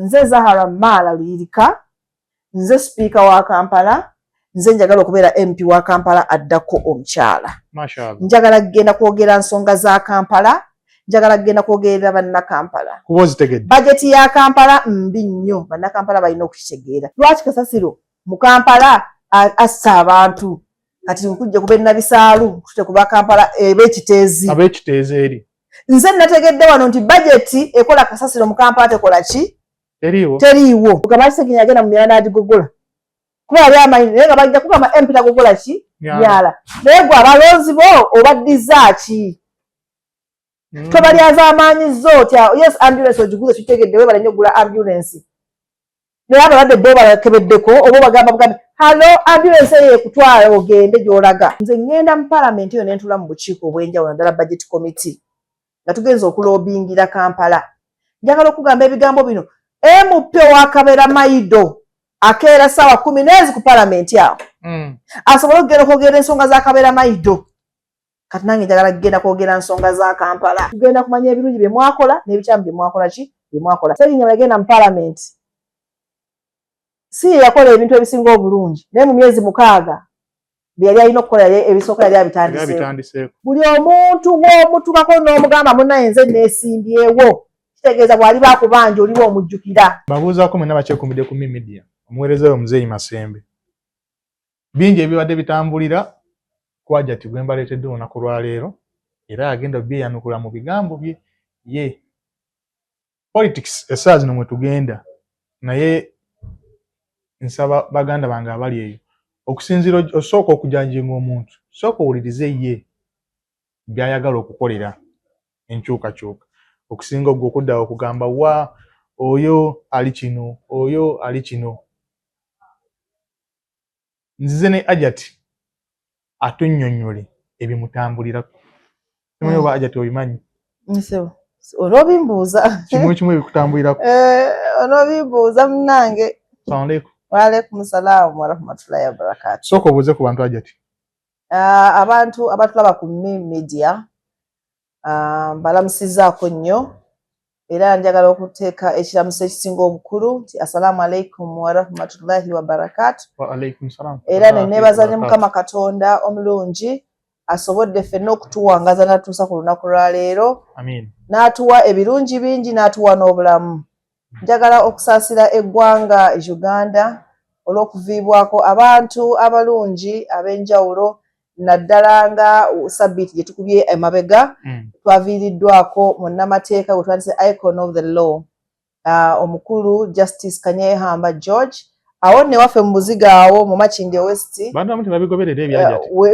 nze Zahara Mala Luyirika, nze speaker wa Kampala, nze njagala okubeera MP wa Kampala addako omukyala. Mashallah. Njagala kugenda kwogera nsonga za Kampala, njagala kugenda kwogerera banna Kampala. Budget ya Kampala mbi nnyo, banna Kampala balina okukitegeera. Lwaki kasasiro mu Kampala assa abantu kati nkujja kubenna bisaalu tute kuba Kampala ebekiteezi. Abekiteezi eri. Nze nategedde wano nti budget ekola kasasiro mu Kampala tekola ki? Teriiwo. Ukamasegenya agenda mu myala agigogola. Kuba yali amanyi naye nga bajja kuba MP tagogola ki? Myala. Naye gwe abalonzi bo obaddiza ki? Tobali azamaanyi zooti yes ambulance ogiguze kitegedde we balenye ogula ambulance. Naye abalwadde bo balakebeddeko oba bagamba bugambe halo ambulance ye kutwala ogende gy'olaga. Nze ngenda mu parliament yo ne ntula mu bukiiko obw'enjawulo naddala budget committee nga tugenza okulobingira Kampala. Njagala okugamba ebigambo bino MP wa Kabera Maido akeera ssaawa 10 ku parliament awo. Asobola okugenda okwogera ensonga za Kabera Maido. Kati nange njagala kugenda kwogera nsonga za Kampala. Tugenda kumanya ebirungi bye mwakola n'ebikyamu bye mwakola ki? Bye mwakola. Serinnya bagenda mu parliament. Si yakola ebintu ebisinga obulungi. Naye mu myezi 6 bye yali alina okukola ebisooka yali abitandiseeko. Buli omuntu w'omutukako n'omugamba munnaye nze neesimbyewo. Kitegeeza bw'ali baakubanja oliwo omujjukira. Babuuzaako mwenna bakyekumbidde ku media. Omuweereza we Muzeeyi Masembe. Bingi ebibadde bitambulira kwajati gwe mbaleetedde olunaku lwaleero era agenda byeyanukula mu bigambo bye ye. Politics essaawa zino mwe tugenda naye nsaba baganda bange abali eyo okusinziira osooka okujanjinga omuntu sooka owulirize ye by'ayagala okukolera enkyukakyuka okusinga ogwo okuddawo okugamba wa oyo ali kino oyo ali kino. Nzize ne Ajati atunnyonnyole ebimutambulirako. Simanyi oba Ajati obimanyi? Nsebo olw'obimbuuza kimu ebikutambulirako. Olw'obimbuuza munnange. Salamu alaikum. Wa alaikum salaam wa rahmatullahi wa barakatuh. Sooka obuuze ku bantu Ajati. Abantu abatulaba ku media balamusizaako nnyo era njagala okuteeka ekiramuso ekisinga obukulu nti assalamu alaikum wa rahmatullahi wa barakatuh. Wa alaikum salaam. Era ne neebaza ne Mukama Katonda omulungi asobodde ffenna okutuwangaza n'atuusa ku lunaku lwa leero. Amin. N'atuwa ebirungi bingi n'atuwa n'obulamu. Njagala okusaasira eggwanga Uganda olw'okuviibwako abantu abalungi ab'enjawulo naddala nga sabbiiti gye tukubye emabega twaviiriddwako munnamateeka gwe twandise icon of the law omukulu Justice Kanyehamba George awo ne waffe mu Buziga awo mu Makindye West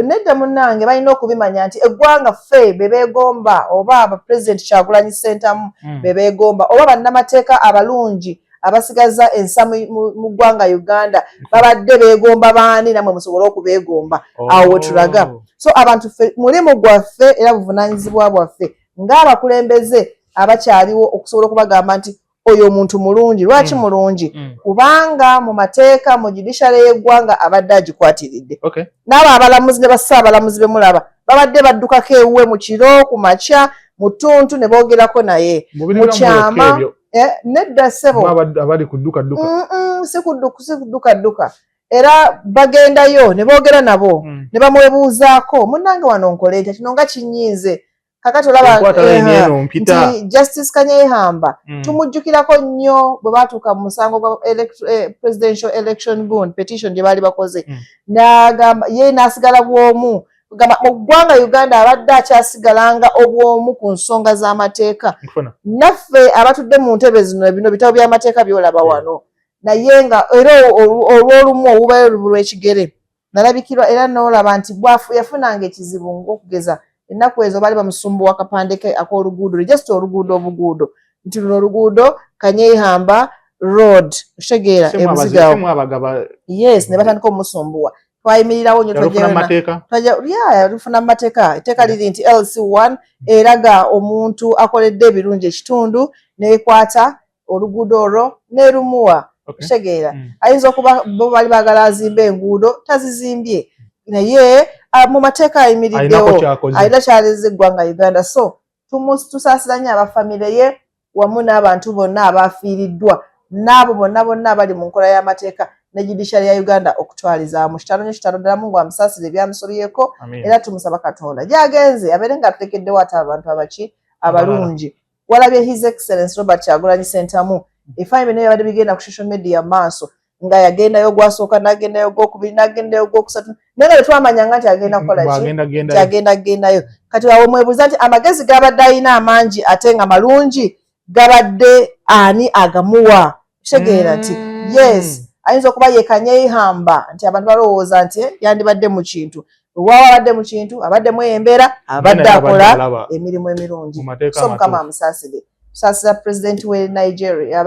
nedda munnange balina okubimanya nti eggwanga ffe be beegomba oba aba President Kyagulanyi Ssentamu be beegomba oba bannamateeka abalungi abasigaza ensa mu ggwanga Uganda babadde beegomba baani namwe musobole okubeegomba awo tulaga. So abantu ffe mulimu gwaffe era buvunaanyizibwa bwaffe ng'abakulembeze abakyaliwo okusobola okubagamba nti oyo omuntu mulungi. Lwaki mulungi? Kubanga mu mateeka mu judiciary y'eggwanga abadde agikwatiridde. N'abo abalamuzi ne bassaabalamuzi be mulaba babadde baddukako ewuwe mu kiro ku makya mu ttuntu ne boogerako naye mu kyama. Nedda ssebo abali kudduka si kudduka era bagendayo ne boogera nabo ne bamwebuuzaako munnange wano nkola etya kino nga kinnyiize kakati olaba nti Justice Kanyehamba tumujjukirako nnyo bwe baatuuka mu musango gwa presidential election bond petition gye baali bakoze n'agamba ye n'asigala bwomu mu ggwanga Uganda abadde akyasigalanga obwomu ku nsonga z'amateeka. Naffe abatudde mu ntebe zino bino bitabo by'amateeka byolaba wano naye nga era olw'olumu obubayo lw'ekigere nalabikirwa era n'olaba nti bwafu yafunanga ekizibu ng'okugeza ennaku ezo baali bamusumbuwa akapande ke ak'oluguudo just oluguudo obuguudo nti luno oluguudo Kanyehamba road kitegeera ebuzigawo yes ne batandika omusumbuwa twayimirirawo nnyo tufuna mu mateeka etteeka liri nti LC1 eraga omuntu akoledde ebirungi ekitundu neekwata oluguudo olwo n'erumuwa kitegeera ayinza okuba bo bali baagala azimba enguudo tazizimbye naye mu mateeka ayimiriddewo alina kyaleze eggwanga Uganda. So tusaasira nnyo abafamire ye wamu n'abantu bonna abaafiiriddwa n'abo bonna bali mu nkola y'amateeka ne judiciary ya Uganda okutwaliza mu kitalo ddala Mungu amusaasire ebyamusobyeko era tumusaba Katonda gy'agenze abeere nga atuteekeddewo ate abantu abalungi. Walabye His Excellency Robert Kyagulanyi Ssentamu ebifaananyi byonna byabadde bigenda ku social media maaso nga yagendayo gwasooka n'agendayo gwokubiri n'agendayo gwokusatu naye nga tetwamanyanga nti agenda kukola ki agenda kugendayo. Kati awo mwebuuza nti amagezi gabadde alina amangi ate nga malungi gabadde ani agamuwa? Kitegeera nti yes ayinza okuba yekanye yihamba nti abantu balowooza nti yandibadde mu kintu wawa abadde mu kintu abaddemu embeera abadde akola emirimu emirungi. So Mukama amusaasire. Tusaasira President we Nigeria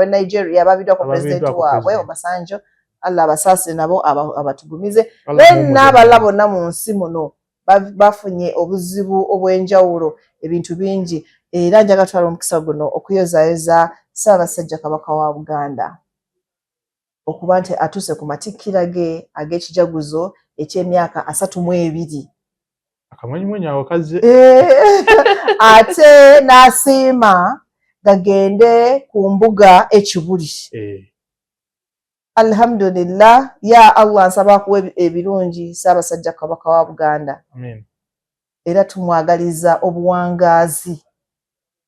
ababiddwa ku President waabwe Obasanjo Allah abasaasire nabo abatugumize. N'abalala bonna mu nsi muno bafunye obuzibu obw'enjawulo ebintu bingi era njaga twala omukisa guno okuyozayoza Ssaabasajja Kabaka wa Buganda okuba nti atuuse ku matikkira ge ag'ekijaguzo eky'emyaka 32 akamwenyumwenya awo kazze ate n'asiima gagende ku mbuga ekibuli. Alhamdulillah ya Allah nsaba kuwa ebirungi Ssaabasajja Kabaka wa Buganda. Amen. Era tumwagaliza obuwangaazi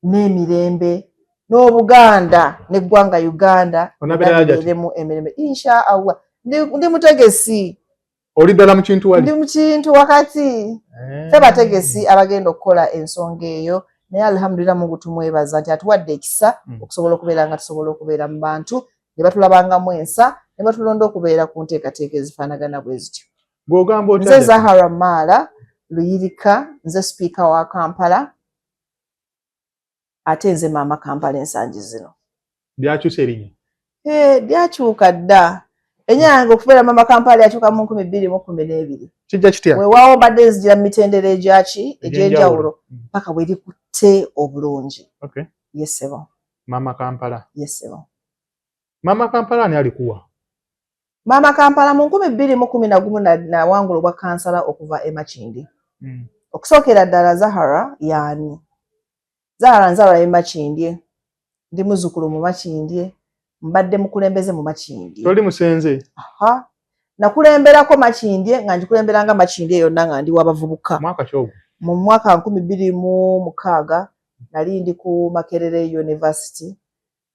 n'emirembe n'Obuganda n'eggwanga Uganda onabeeremu emirembe insha Allah. Ndi mutegesi oli ddala mu kintu wali? Ndi mu kintu wakati ffe bategesi abagenda okukola ensonga eyo naye alhamdulillah Mungu tumwebaza nti atuwadde ekisa okusobola okubeera nga tusobola okubeera mu bantu ne batulabangamu ensa ne batulonda okubeera ku nteekateeka ezifaanagana bwe zityo. Gw'ogamba otya? Nze Zahara Mala Luyirika, nze Speaker wa Kampala ate nze Maama Kampala ensangi zino. Lyakyusa erinnya? Lyakyuka dda. Enyange okubeera Maama Kampala yakyuka mu 2012. Kijja kitya? Weewaawo mbadde nzijira mu mitendera egy'enjawulo paka bwe likutte obulungi. Okay. Yes sebo. Maama Kampala. Yes sebo. Maama Kampala ani alikuwa? Maama Kampala mu 2011 nawangula obwa kansala okuva e Makindi. Okusookera ddala Zahara yaani. Zahara nzalwa e Makindi. Ndi muzzukulu mu Makindi. Mbadde mukulembeze mu Makindi. Toli musenze? Aha. Nakulemberako Makindi nga njikulemberanga Makindi eyo nanga ndi wabavubuka. Mwaka kyogo? Mu mwaka 2006 nali ndi ku Makerere University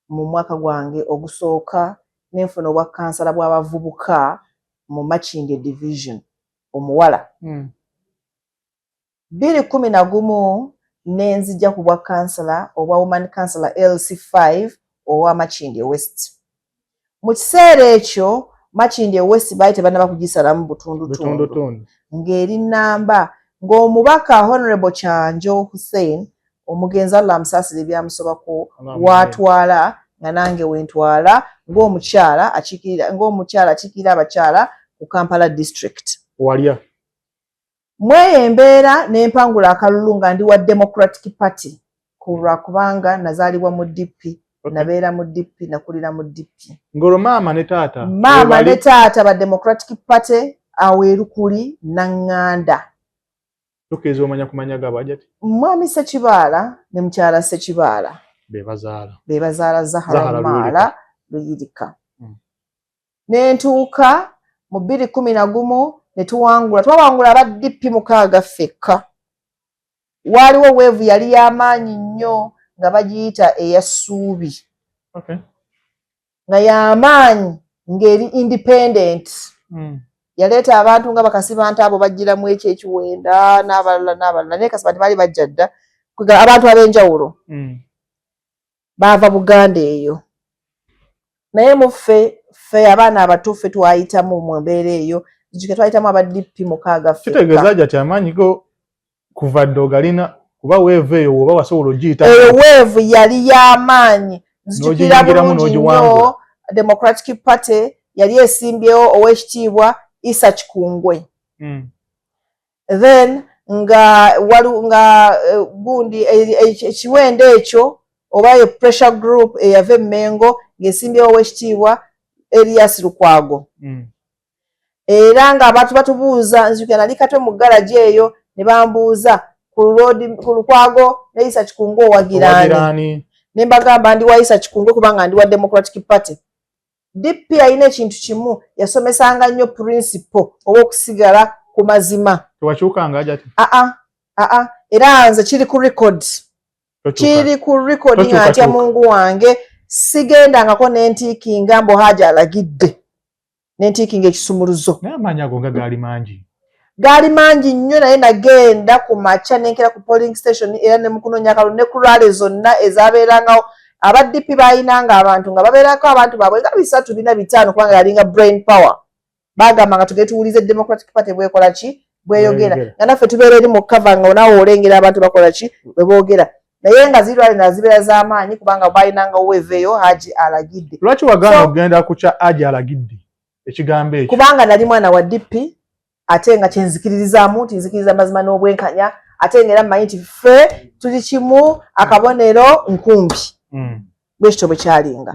mu mwaka gwange ogusooka nenfuna obwa kansala bw'abavubuka mu Makindi division omuwala. 2011 nenzija ku bwa kansala obwa woman kansala LC5 owa Makindi West. Mu kiseera ekyo Makindi West baite banaba kugisalamu butundu ngeri namba ng'omubaka Honorable Kyanjo Hussein omugenzi Allah amusaasire byamusobako watwala nga nange wentwala ng'omukyala akikira abakyala ku Kampala district. Walya mweyembeera n'empangula akalulu nga ndi wa Democratic Party kubanga nazaalibwa mu DP. Nabeera mu DP nakulira mu DP. Ngolo maama ne taata? Maama ne taata ba Democratic Party aweerukuli Nanganda. Tukeeza omanya kumanya gabajati? Mwami Ssekibaala ne mukyala Ssekibaala. Bebazaala Zahara Mala Luyirika. Nentuuka mu 2011 ne twawangula aba DP 6 ffekka. Waaliwo weevu yali y'amaanyi nnyo nga bagiyita eya Ssuubi. Okay. Nga y'amaanyi ng'eri independent. Yaleeta abantu nga bakasiba ntabo bajjiramu ekyo ekiwenda n'abalala naye kasiba baali bajja dda abantu ab'enjawulo. Baava Buganda eyo. Naye mu ffe abaana abatuufe twayitamu mu mbeera eyo nzike twayitamu aba DP 6 ffekka. Kitegeeza gyati amaanyi go kuva dda ogalina kuba weevu eyo oba wasobola ogiyita? Eyo weevu yali y'amaanyi nzijukira bulungi nnyo. Democratic Party yali esimbyewo ow'ekitiibwa Isa Kikungwe. Then nga gundi ekiwendo ekyo oba ye pressure group eyava Mengo ng'esimbyewo ow'ekitiibwa Elias Lukwago. Era nga abantu batubuuza nzijukira nali katwe mu garage eyo ne bambuuza ku Lukwago ne Isa Kikungwe owagiraani. Ne mbagamba ndi wa Isa Kikungwe kubanga ndi wa Democratic Party. DP ayina ekintu kimu yasomesanga nnyo principle owokusigala ku mazima. Tewakyukanga ajati? Era nze kiri ku record. Kiri ku record nga ntya Mungu wange sigendangako nentiikinga mbo Hajji alagidde. Nentiikinga ekisumuluzo. Naye amaanyi ago nga gaali mangi. Gaali mangi nnyo naye nagenda ku makya nenkera ku polling station era ne mukunoonya akalulu ne ku rwale zonna ezaabeerangawo. Aba DP baayinanga abantu nga babeerako abantu baabwe nga 3 4 5 kubanga yalinga brain power. Bagamba nga tugende tuwulize Democratic Party bwekola ki bweyogera. Nga naffe tubeera eri mu cover nga onaawo olengera abantu bakola ki bwe boogera. Naye nga zirwale nazibeera z'amaanyi kubanga baayinanga oweeveeyo Hajji alagidde. Lwaki wagaana okugenda ku kya Hajji alagidde ekigambo ekyo? Kubanga nali mwana wa DP ate nga kyenzikiririzaamu tinzikiriza mazima n'obwenkanya ate nga era mmanyi nti ffe tuli kimu akabonero nkumbi. Bwekityo bwe kyalinga.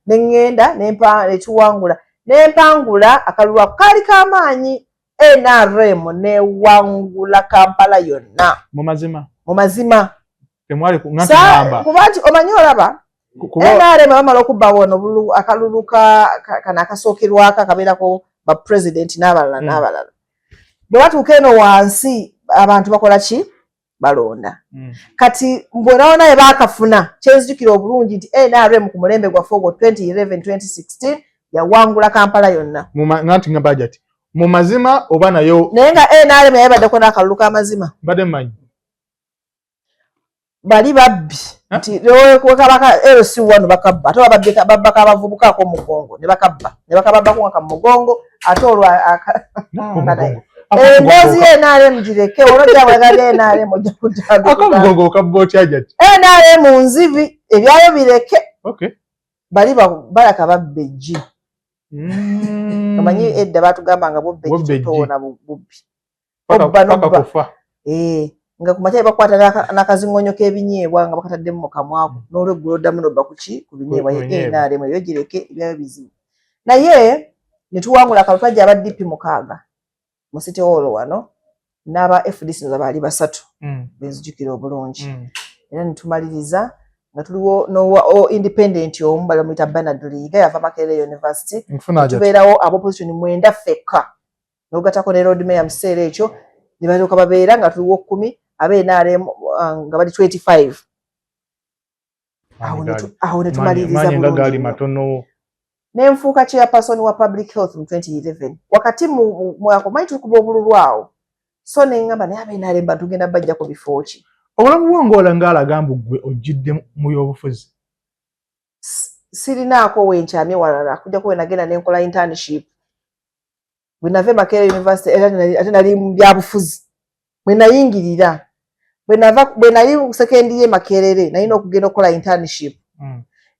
Neŋŋenda netuwangula. Nempangula akalulu ako kaali k'amaanyi. NRM newangula Kampala yonna. Mu mazima? Mu mazima. Temwali ngati namba. Kuba nti omanyi olaba? NRM bamala okubba wono akalulu kana akasookerwako akabeerako ba president n'abalala n'abalala. Bwe batuuka eno wansi abantu bakola ki? Balonda. Kati mbona ye baakafuna kyenzijukira obulungi nti NRM ku mulembe gwaffe ogwo 2011-2016 yawangula Kampala yonna. Ngati nga budget. Mu mazima oba nayo naye nga NRM yabaddeko n'akalulu k'amazima. Mbadde mmanyi. Bali babbi nti kabaka LC1 bakabba ate babbaka abavubukaako mu mugongo ne bakabba bakababbako nga mugongo ate olwo emboozi y'NRM gireke olwojja bwegala NRM ojja kujja akamugongo okabba otya jati NRM nzibi ebyayo bireke bali balaka babba eggi amanyi edda batugamba nga bobba eggi toona bubbi obba n'obba nga kumakya bakwata n'akazingonyo k'ebinyeebwa nga bakataddemu mu kamwaku n'olweggulo oddamu n'obba kuki ku binyeebwa NRM ebyo gireke ebyayo bizibu naye ne tuwangula akalutwajja aba DP 6 mu City Hall wano n'aba FDC baali 3 benzijukira obulungi era ne tumaliriza nga tuliwo no independent omu balamuyita Bernard Liga yava Makerere University tubeerawo opposition 9 fekka n'ogatako ne road mayor mu kiseera ekyo ne balyoka babeera nga tuliwo 10 abe NRM nga bali 25 awo ne tumaliriza bulungi nenfuuka chairperson wa public health mu 2011 wakati mu mwaka manyi tukuba obululu awo so nengamba naye abe NRM batugenda bajja ku bifo ki obulamu bw'Angola ng'alagamba gwe ojjidde mu by'obufuzi sirinaako wenkyamye walala kujja kuba nagenda nenkola internship bwe nave Makerere University ate nali mu byabufuzi bwe nayingirira bwe nali second year Makerere nalina okugenda okukola internship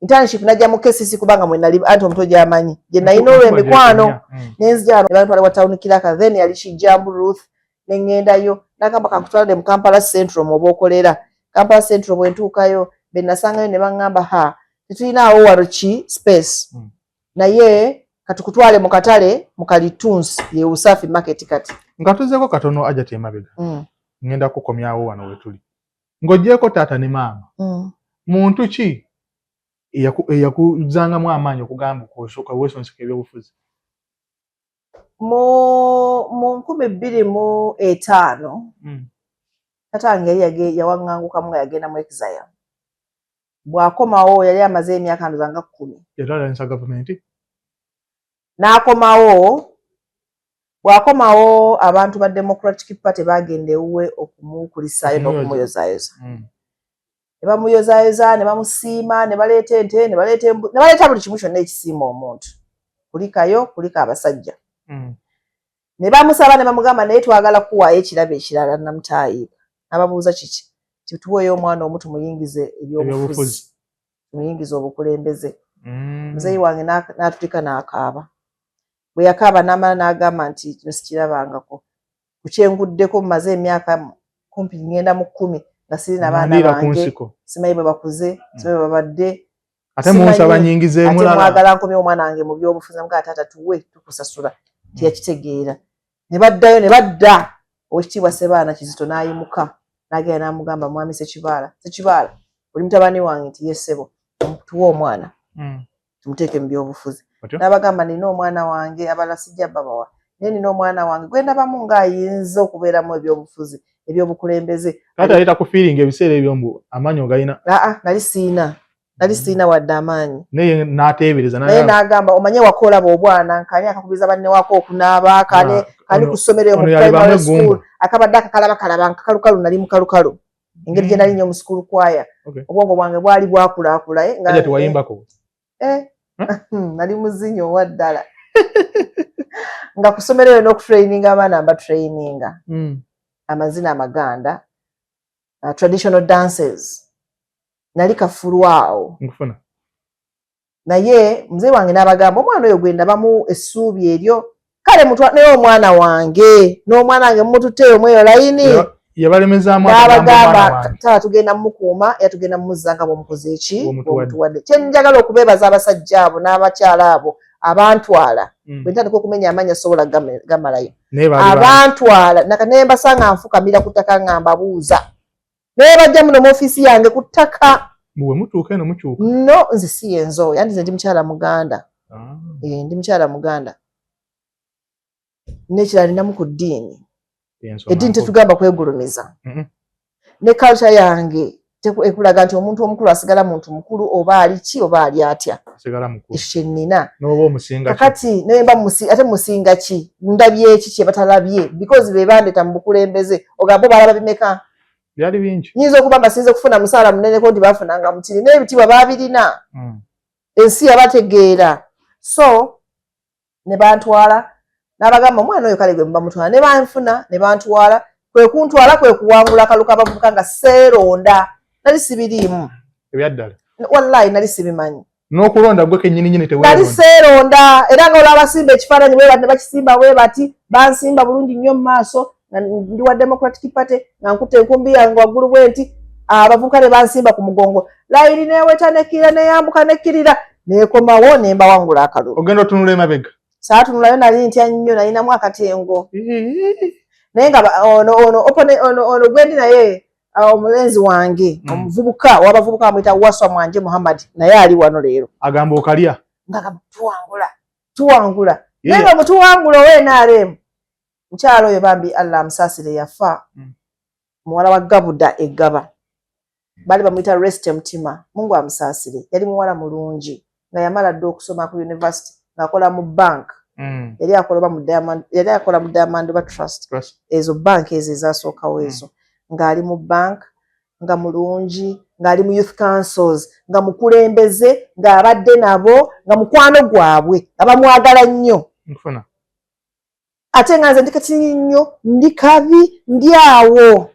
internship najja mu KCC kubanga mwe nali anti omuto gy'amanyi gye nalina olw'emikwano nenzija ne bantwala wa town kiraka then yali Kijambu Ruth nengendayo nakamba kakutwalde mu Kampala Central mu bokolera Kampala Central bwe ntuukayo be nasangayo ne bangamba tetulinawo wano ki space naye katukutwale mu katale mu Kalitunsi ye Usafi market kati nga tuzeeko katono aja temabega ngenda kukomyawo wano wetuli ng'ogyeko taata ne maama muntu ki eyakuzangamu amaanyi okugamba okosooka weesonseka ebyobufuzi mu 2005 tatange yali yawaŋŋangukamu nga yagenda mu exile bw'akomawo yali amaze emyaka ndozanga 10 yatalanisa gavumenti n'akomawo bw'akomawo abantu ba Democratic Party bagenda ewuwe okumukulisaayo n'okumuyozaayoza ne bamuyozaayoza ne bamusiima ne baleeta ente ne baleeta buli kimu kyonna ekisiima omuntu kulikayo kulika abasajja ne bamusaba ne bamugamba naye twagala kuwaayo ekirabo ekirala namutaayiika n'ababuuza kiki tituweeyo omwana omu tumuyingize ebyobufuzi tumuyingize obukulembeze muzeeyi wange n'atutika n'akaaba bwe yakaaba n'amala n'agamba nti kino sikirabangako kukyenguddeko mumaze emyaka kumpi ngenda mu 10 nga sirina baana bange simanyi bwe bakuze simanyi bwe babadde ate munsaba nyingize mulala ate mwagala nkomye omwana wange mu byobufuzi mga taata tuwe tukusasula tiyakitegeera ne baddayo ne badda owekitiibwa Ssebaana Kizito n'ayimuka n'agenda n'amugamba mwami Sekibaala oli mutabani wange nti ye ssebo tuwe omwana tumuteeke mu byobufuzi n'abagamba nina omwana wange abala sijja babawa naye nina omwana wange gwenda bamu ng'ayinza okubeeramu ebyobufuzi ebyobukulembeze kati aleta ku feeling ebiseera ebyo mbu amaanyi ogalina nali siina wadde amaanyi naye n'ateebereza naye n'agamba omanye wakola bw'obwana nkani akakubiza banne wako okunaaba kani ku ssomero mu primary school akabadde akakalabakalaba nkakalukalu nali mukalukalu engeri gye nali nnyo mu school kwaya obwongo bwange bwali bwakulaakula nga tewayimbako nali muzinyo owa ddala nga ku ssomero eyo n'okutraininga abaana mbatraininga amazina amaganda traditional dances nali kafulwawo naye mzee wange n'abagamba omwana oyo gwe ndabamu essuubi eryo kale naye omwana wange n'omwana wange mumututeyo mweyo layini n'abagamba taata tugenda mumukuuma era tugenda mumuzza nga bw'omukoze eki bw'omutuwadde kye njagala okubeebaza abasajja abo n'abakyala abo abantwala bwe ntandika okumenya amanya sobola gamalayo abantwala naye mbasanga nfukamira ku ttaka nga mbabuuza naye bajja muno mu ofiisi yange ku ttaka bwe mutuuka eno mukyuka no nze si yenzo yandi nze ndi mukyala muganda ndi mukyala muganda n'ekirala ninamu ku ddiini eddiini tetugamba kwegulumiza ne culture yange ekulaga nti omuntu omukulu asigala muntu mukulu oba ali ki oba ali atya ekyo nnina kakati naye mba ate musinga ki ndabye eki kye batalabye because be bandeeta mu bukulembeze ogamba balaba bimeka byali bingi nyinza okuba basinze kufuna musaala muneneko nti bafunanga mutini n'ebitiibwa baabirina ensi yabategeera so ne bantwala n'abagamba omwana oyo kale gwe muba mutwala ne banfuna ne bantwala kwe kuntwala kwe kuwangula akaluka abavubuka nga seeronda nali sibiriimu ebyaddala wallahi nali sibimanyi n'okulonda gwe kennyini nali seeronda era nga olaba basimba ekifaananyi bwe bati ne bakisimba bwe bati bansimba bulungi nnyo mu maaso ndi wa Democratic Party nga nkutte enkumbi yange waggulu bwe nti abavubuka ne bansimba ku mugongo layiri neeweta nekkirira neyambuka nekkirira neekomawo ne mbawangula akalulu ogenda otunula emabega saatunulayo nali ntya nnyo nalinamu akatengo naye nga ono gwendi naye omulenzi wange omuvubuka w'abavubuka bamuyita Waswa Mwanje Muhammad naye ali wano leero agamba okalya ngagamba tuwangula naye nga mutuwangula ow'NRM mukyalo oyo bambi Allah amusaasire yafa muwala wa Gabuda Egaba bali bamuyita Reste Mutima Mungu amusaasire yali muwala mulungi nga yamala dde okusoma ku university ng'akola mu bank yali akola mu Diamond Trust ezo bank ezo ezasookawo ezo ng'ali mu bank nga mulungi ng'ali mu youth councils nga mukulembeze ng'abadde nabo nga mukwano gwabwe abamwagala nnyo ate nga nze ndi katini nnyo ndi kabi ndi awo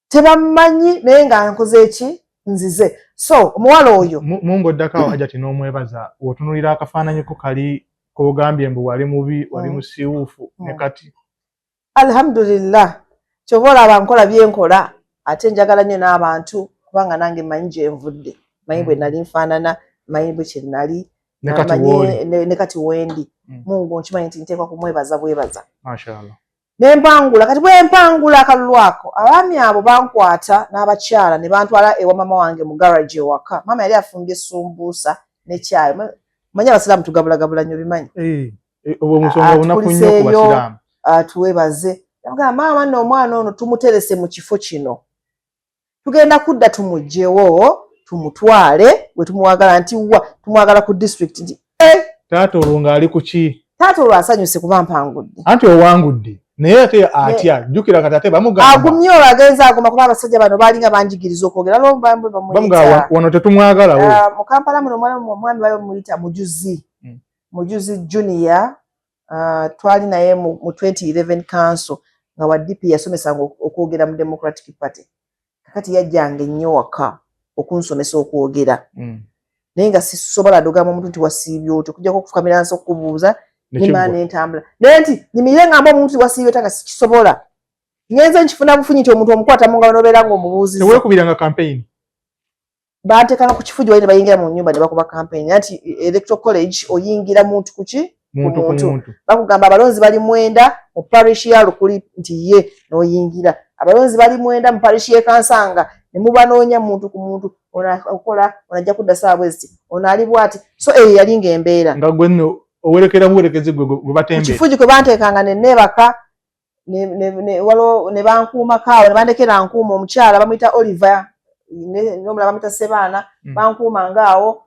tebamumanyi naye nga nkoze eki nzize so omuwala oyo mungu oddakawo hajati n'omwebaza otunulira akafaananyi ko kali kogambye mbu wali mubi wali musiiwuufu ne kati alhamdulillah kyova olaba nkola byenkola ate njagala nnyo n'abantu kubanga nange manyi gye nvudde manyi bwe nali nfaanana manyi bwe kye nali ne kati wendi mungu nkimanyi nti nteekwa kumwebaza bwebaza mashallah nempangula kati bwempangula akalulu ako abaami abo bankwata n'abakyala ne bantwala ewa mama wange mu garage ewaka mama yali afumbye esumbuusa n'ekyayi manyi abasiraamu tugabulagabula nnyo bimanyi obwo omusonga bunaku nnyo ku basiraamu tuwebaze yamugamba maama nno omwana ono tumuterese mu kifo kino tugenda kudda tumugjewo tumutwale bwe tumuwagala nti wa tumwagala ku district nti taata olwo ng'ali ku ki taata olwo asanyuse kuba mpangudde anti owangudde naye ate atya jjukira kati ate bamugamba agumye olwo agenza aguma kuba abasajja bano baalinga banjigiriza okwogera bamugamba wano tetumwagalawo mu Kampala muno omwami bayo muyita Mujuzi Junior twali naye mu 2011 council nga wa DP yasomesanga okwogera mu Democratic Party kakati yajjanga ennyo waka okunsomesa okwogera naye nga sisobola dogama omuntu nti wasiibye otyo okujjako okufukamira nsi okukubuuza nimaana entambula naye nti nimirire ngamba omuntu nti wasiibye ota nga sikisobola ngenze nkifuna bufunyi nti omuntu omukwata mu ngalo n'obeera ng'omubuuziza teweekubiranga campaign banteekanga ku kifugi wali ne bayingira mu nnyumba ne bakuba campaign anti electoral college oyingira muntu kuki muntu bakugamba abalonzi bali 9 mu parish ya Lukuli nti ye n'oyingira abalonzi bali 9 mu parish y'e Kansanga ne mubanoonya muntu ku muntu okola onajja kudda saabwezi ono ali bwati so yali ng'embeera nga gwe nno owerekera buwerekezi gwe batembera kifuji kwe banteekanga ne neebaka ne bankuuma kaawe ne bandekera nkuuma omukyala bamuyita Oliver n'omulala bamuyita Sebaana bankuuma ngaawo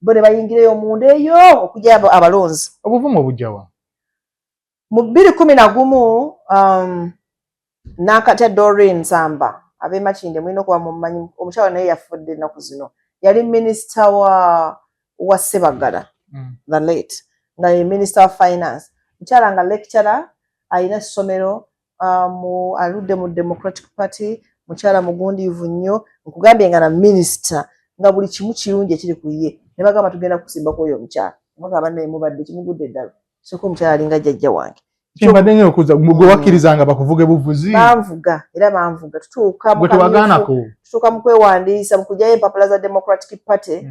bo ne bayingireyo munda eyo okujja abalonzi. Obuvumu obujjawa mu 2011 Nakate Doreen Nsamba ab'e Makindye mulina okuba mumanyi omukyala naye yafudde ennaku zino yali minisita wa Sebagala the late nga ye minister of finance mukyala nga lecturer alina essomero aludde mu Democratic Party mukyala mugundiivu nnyo nkugambye nga na minister nga buli kimu kirungi ekiri ku ye ne bagamba tugenda kusimbako oyo omukyala bagamba naye mubadde kimugudde ddala soko omukyala alinga jjajja wange kimbadde ng'e okuza gwe wakkirizanga bakuvuge buvuzi banvuga era banvuga tutuuka mu kwewandiisa mu kujjayo empapula za Democratic Party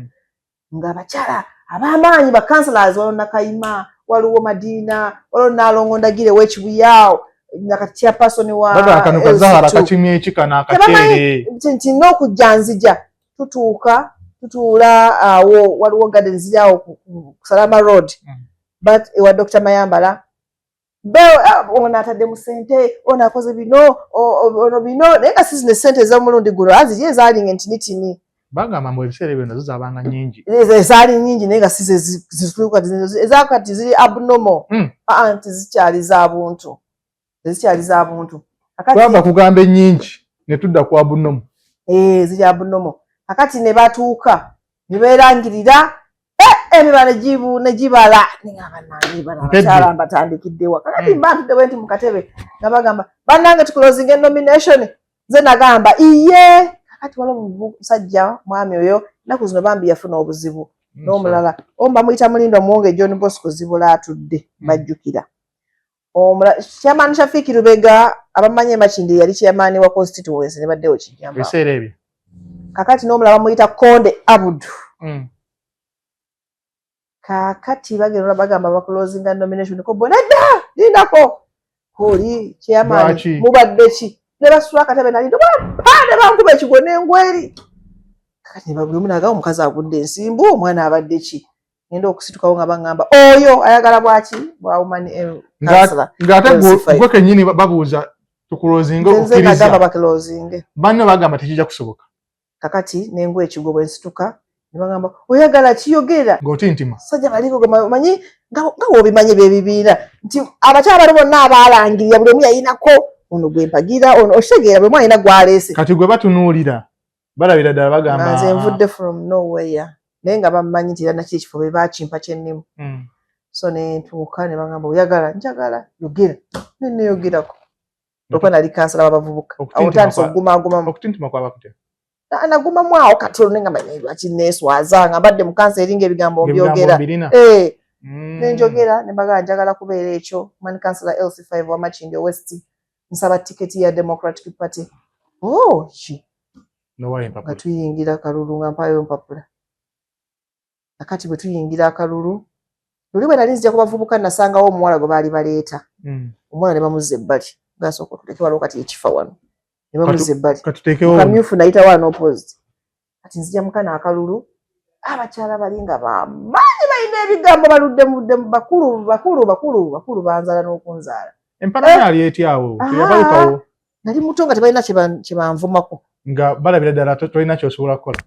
nga abakyala ab'amaanyi ba councillors waliwo Nakayima waliwo Madiina waliwo Nalongo Ndagire w'ekibuyaawo nakati chairperson wa kano kazahara kachimye ekikana akatere nti n'okujja nzija tutuula awo waliwo gardens yawo ku Salama Road but ewa Dr. Mayambala ono atadde mu ssente ono akoze bino ono bino naye nga sizine ssente ez'omulundi guno aziri ezaalinga entinitini bagamba mu ebiseera ebyo nazo zaabanga nnyingi ezaali nnyingi naye nga size zituuka ezakati ziri abnormal nti zikyali za buntu zikyali za buntu twava kugamba ennyingi ne tudda ku abnormal ziri abnormal akati ne batuuka ne beerangirira emibala ne gibala nengamba nange bana abakyala mbatandikiddewa kakati mbantuddewo nti mu katebe nga bagamba bannange tukulozinga nomination ze nagamba iye kakati waliwo musajja mwami oyo ennaku zino bambi yafuna obuzibu n'omulala omba muyita Mulindo Omuwonge John Bosco Zibola atudde bajjukira chairman Shafiki Lubega abamanyi Makindye yali chairman wa constituency ne baddewo kijjamba ebiseera ebyo kakati n'omulala bamuyita Konde Abudu kakati bagenda bagamba bakulozinga nomination ko bonadda lindako koli chairman mubadde ki ne basula katebe nalindo bapande bankuba ekigwo n'engweri kakati bagulu munaga omukazi agudde ensimbu omwana abadde ki ngenda okusitukawo nga bangamba oyo ayagala bwaki bwawumani ng'ate gwe kennyini babuuza tukulozinga okkiriza bakulozinge banne bagamba tekijja kusoboka kakati n'engwe ekigwo bwe nsituka ne bagamba oyagala kiyogera ng'oti ntima sajja baliko manyi nga wobimanyi byebibiina nti abakyala bali bonna abaalangirira buli omu yayinako ono gwe mpagira ono okitegeera buli omu alina gwaleese kati gwe batunuulira balabira ddala bagamba nze nvudde from nowhere naye nga bamanyi nti era nakyo ekifo be bakimpa kyennimu so ne ntuuka ne bagamba oyagala njagala yogera neneyogerako okuba nali kansala w'abavubuka awo tandisa okugumagumamu okutintima kwabakutya nagumamu awo kati olunengamba lwaki neeswaza nga mbadde mu kansa eringa ebigambo mbyogera nenjogera ne mbagala njagala kubeera ekyo mani kansala LC5 wa Makindye West nsaba tiketi ya Democratic Party ki nga tuyingira akalulu nga mpayo mpapula akati bwe tuyingira akalulu luli bwe nali nzija ku bavubuka nasangawo omuwala gwe baali baleeta omwana ne bamuzza ebbali gasooka otuleke waliwo kati ekifa wano ne bamuzza ebbali kamyufu nayita wano opposite kati nzija mukana akalulu abakyala bali nga bamaanyi balina ebigambo baludde bakulu banzala n'okunzaala empanana yali etyawo teyabalukawo nali muto nga tebalina kye banvumako nga balabira ddala tolina kyosobola kukola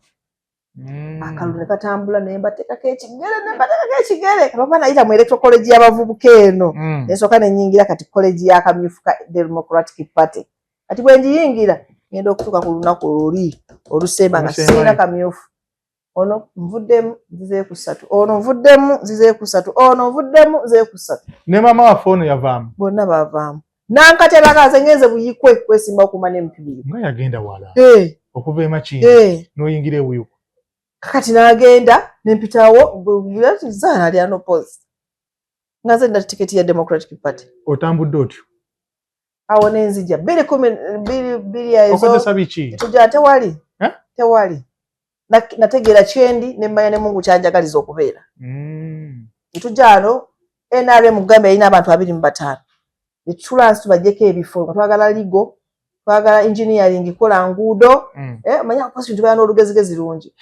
akalulu ne katambula naye mbateekako ekigere kababa nayita mu electoral college y'abavubuka eno nensooka nenyingira kati college ya kamyufu ka Democratic Party kati bwe njiyingira ngenda okutuuka ku lunaku luli olusemba nga sirina kamyufu ono nvuddemu nzize ku 3 ono nvuddemu nzize ku 3 ono nvuddemu nzize ku 3 ne mama waffe ono yavaamu bonna bavaamu nankatebakaze ngenze buyikwe kwesimba okumanya emipibiri nga yagenda wala okuva e Makindye n'oyingira ebuyuko kakati n'agenda nempitawo zaana ali anopose nga nze nina tiketi ya Democratic Party otambudde otyo awo nenzija 2 okozesa biki tuja tewali nategeera kyendi nemmanya ne Mungu kyanjagaliza okubeera ntujja ano NRM Gambia yalina abantu 25 netutula nsi tubajjeko ebifo nga twagala ligo twagala engineering kola nguudo manya ko sintu bana olugezigezi lungi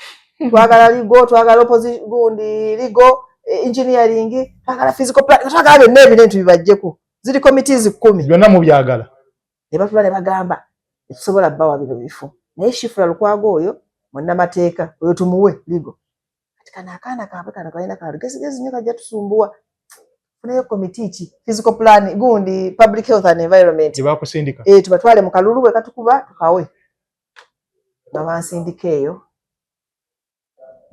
twagala ligo twagala opposition gundi ligo engineering twagala physical plan twagala nebintu bibajjeko ziri committees 10 byonna mu byagala ne bagamba tusobola bawa bino bifo naye Shifra Lukwago oyo monna mateeka oyo tumuwe ligo katika akana kaina kalugezigezi nyo kajja tusumbua funayo committee ki physical plan gundi public health and environment bakusindika tubatwale mu kalulu bwe katukuba tukawe babansindika eyo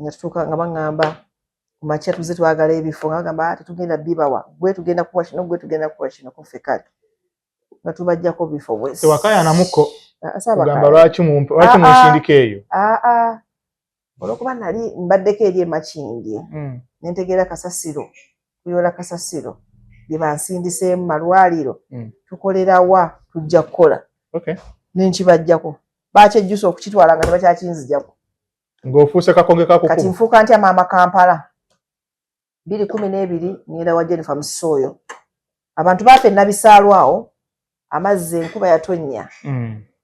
nga tutuuka nga bangamba kumacha tuze twagala ebifo nga gamba tetugenda bibawa gwe tugenda kuwa kino gwe tugenda kuwa kino kufe kale nga tubajjako bifo bwesi tewakaya namuko gamba lwaki munsindika eyo olwokuba nali mbaddeko eri emakindi nentegeera kasasiro kuyola kasasiro bye bansindiseemu malwaliro tukolerawa tujja kukola nenkibajjako bakyejjusa okukitwala nga tebakyakinzijako ng'ofuuse kakonge kakukuba kati nfuuka ntya maama Kampala 2012 ngenda wa Jennifer Musooyo abantu baafe nabisaalwawo amazzi enkuba yatonnya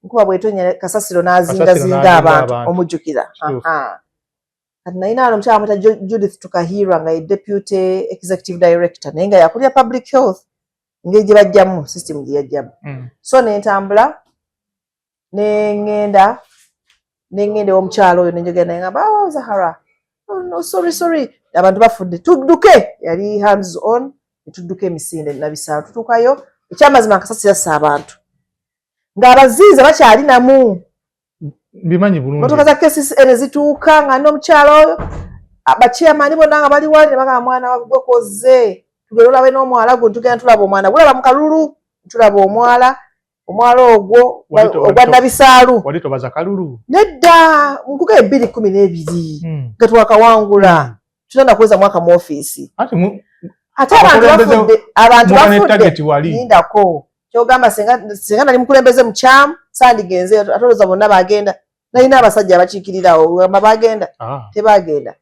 nkuba bwetonya kasasiro nazingazinga abantu omujjukira kati nalina ano mukyala muta Judith Tukahirwa nga ye deputy executive director naye nga yakulira public health engeri gye bajjamu system gye yajjamu so nentambula nengenda omukyalo oyo nenjogera naye ngamba Zahara no sorry abantu bafudde tudduke yali hands on netudduka emisinde nabisaalu tutuukayo ekyamazima kasasiro yassa abantu ng'abaziiza bakyalinamu bimanyi bulungi motoka za KCCA zituuka nga n'omukyalo oyo abachairman bonna nga bali wali bagamba mwana wagwe koze tugero lawe n'omwala gwo tugenda tulaba omwana gulaba mu kalulu tulaba omwala ogwo ogwa nabisaalu wali tobaza kalulu nedda nkuga 2012 nga twakawangula tutanda kuweza mwaka mu office ate abantu bafudde lindako kyogamba senga nali mukulembeze mukyamu sandigenze atoloza bonna bagenda nalina abasajja abakiikirirawo bagenda tebagenda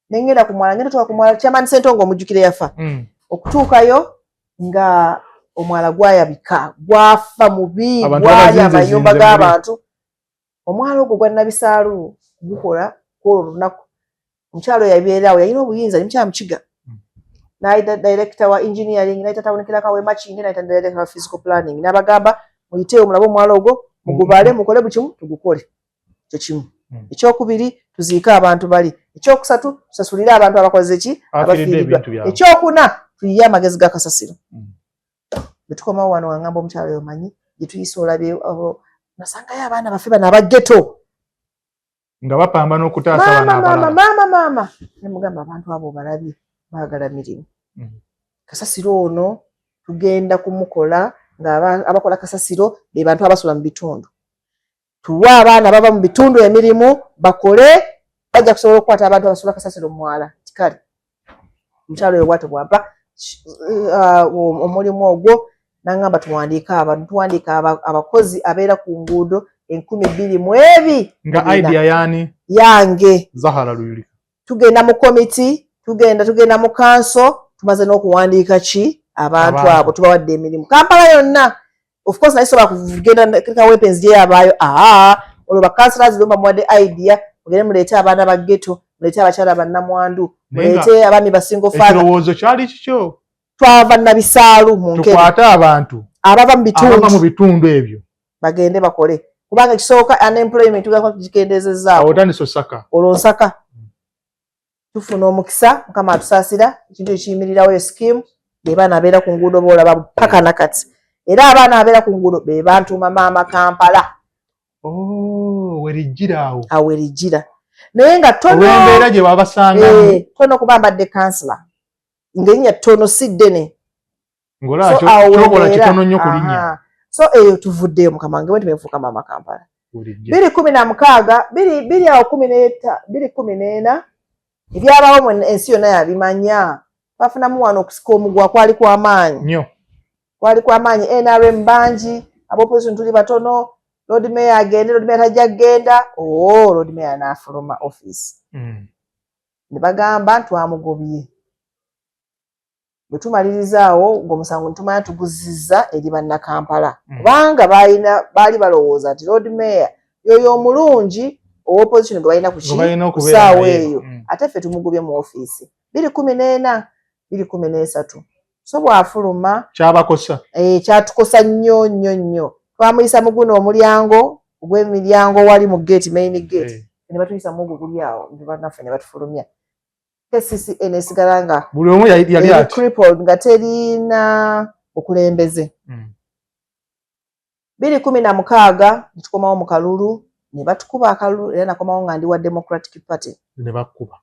nengenda kumwala ngenda tuwa kumwala kyamani Sentongo omujjukire yafa okutuukayo nga omwala gwayabika gwafa mubi gwali amayumba g'abantu omwala ogwo gwa nabisaalu gukola kwolwo lunaku omukyalo yabeerawo yalina obuyinza nimukyala mukiga naita director wa engineering naita tabonekera we matching naita director wa physical planning nabagamba muyiteyo mulabo omwala ogwo mugubale mukole bukimu tugukole kyo kimu ekyokubiri tuziika abantu bali ekyokusatu tusasulira abantu abakoze ki abafiiridwa ekyokuna tuyiye amagezi ga kasasiro betukomawo wano wangamba omukyalo yomanyi gyetuyisa olabye nasangayo abaana baffe bano abageto nga bapambana okutaasa mama nemugamba abantu abo balabye baagala mirimu kasasiro ono tugenda kumukola nga abakola kasasiro be bantu abasula mu bitundu tuwa abaana baba mu bitundu emirimu bakole bajja kusobola okukwata abantu abasula kasasiro mwala kikale mukyalo bwate bwampa omulimu ogwo nangamba tuwandiika abantu tuwandiika abakozi abeera ku nguudo 12,000 nga idea yani yange Zahara Luyulika tugenda mu committee tugenda mu kanso tumaze n'okuwandiika ki abantu abo tubawadde emirimu Kampala yonna of course nayisobola kugenda kirika weapons gye yabaayo olwo bakansalazi lomba muwadde idea mugende muleete abaana ba ghetto muleete abakyala bannamwandu muleete abaami basingo father ekirowoozo kyali kikyo twava nabisaalu mu nkebe tukwate abantu abava mu bitundu ebyo bagende bakole kubanga kisooka unemployment tugamba tugikendeezezaawo otandise osaka olwonsaka tufuna omukisa mukama atusaasira ekintu ekiyimirirawo yo scheme be baana abeera ku nguudo boolaba paka nakati era abaana abeera ku nguudo be bantuma maama Kampala werijjiraawo awerijjira naye nga olw'embeera gye babasangamu tono kuba mbadde kansula ng'erinnya ttono si ddene ng'olakyokola kitono nnyo ku linnya so eyo tuvuddeyo mukama wange bwe ntimenfuuka maama Kampala 2016 biri awo 2014 ebyabaawo mu ensi yonna yabimanya bafunamu wano okusika omugwa kwali kwamaanyi NRM bangi ab'opposition tuli batono Lord Mayor agende Lord Mayor tajja kgenda Lord Mayor n'afuluma office ne bagamba twamugobye bwe tumalirizawo ng'omusango tumanya tuguzizza eri bannakampala kubanga baali balowooza nti Lord Mayor yoyo omulungi ow'opposition gwe balina ku ssaawa eyo ate ffe tumugubye mu ofiisi 2014 2013 so bw'afuluma kyatukosa nnyo twamuyisa mu guno omulyango ogw'emiryango wali mu gate main gate ne batuyisa mu guli awo bannaffe ne batufulumya KCCA nesigala nga buli omu yali ati crippled nga terina okulembeze 2016 nitukomawo mu kalulu ne batukuba akalulu era nakomawo nga ndi wa Democratic Party ne bakuba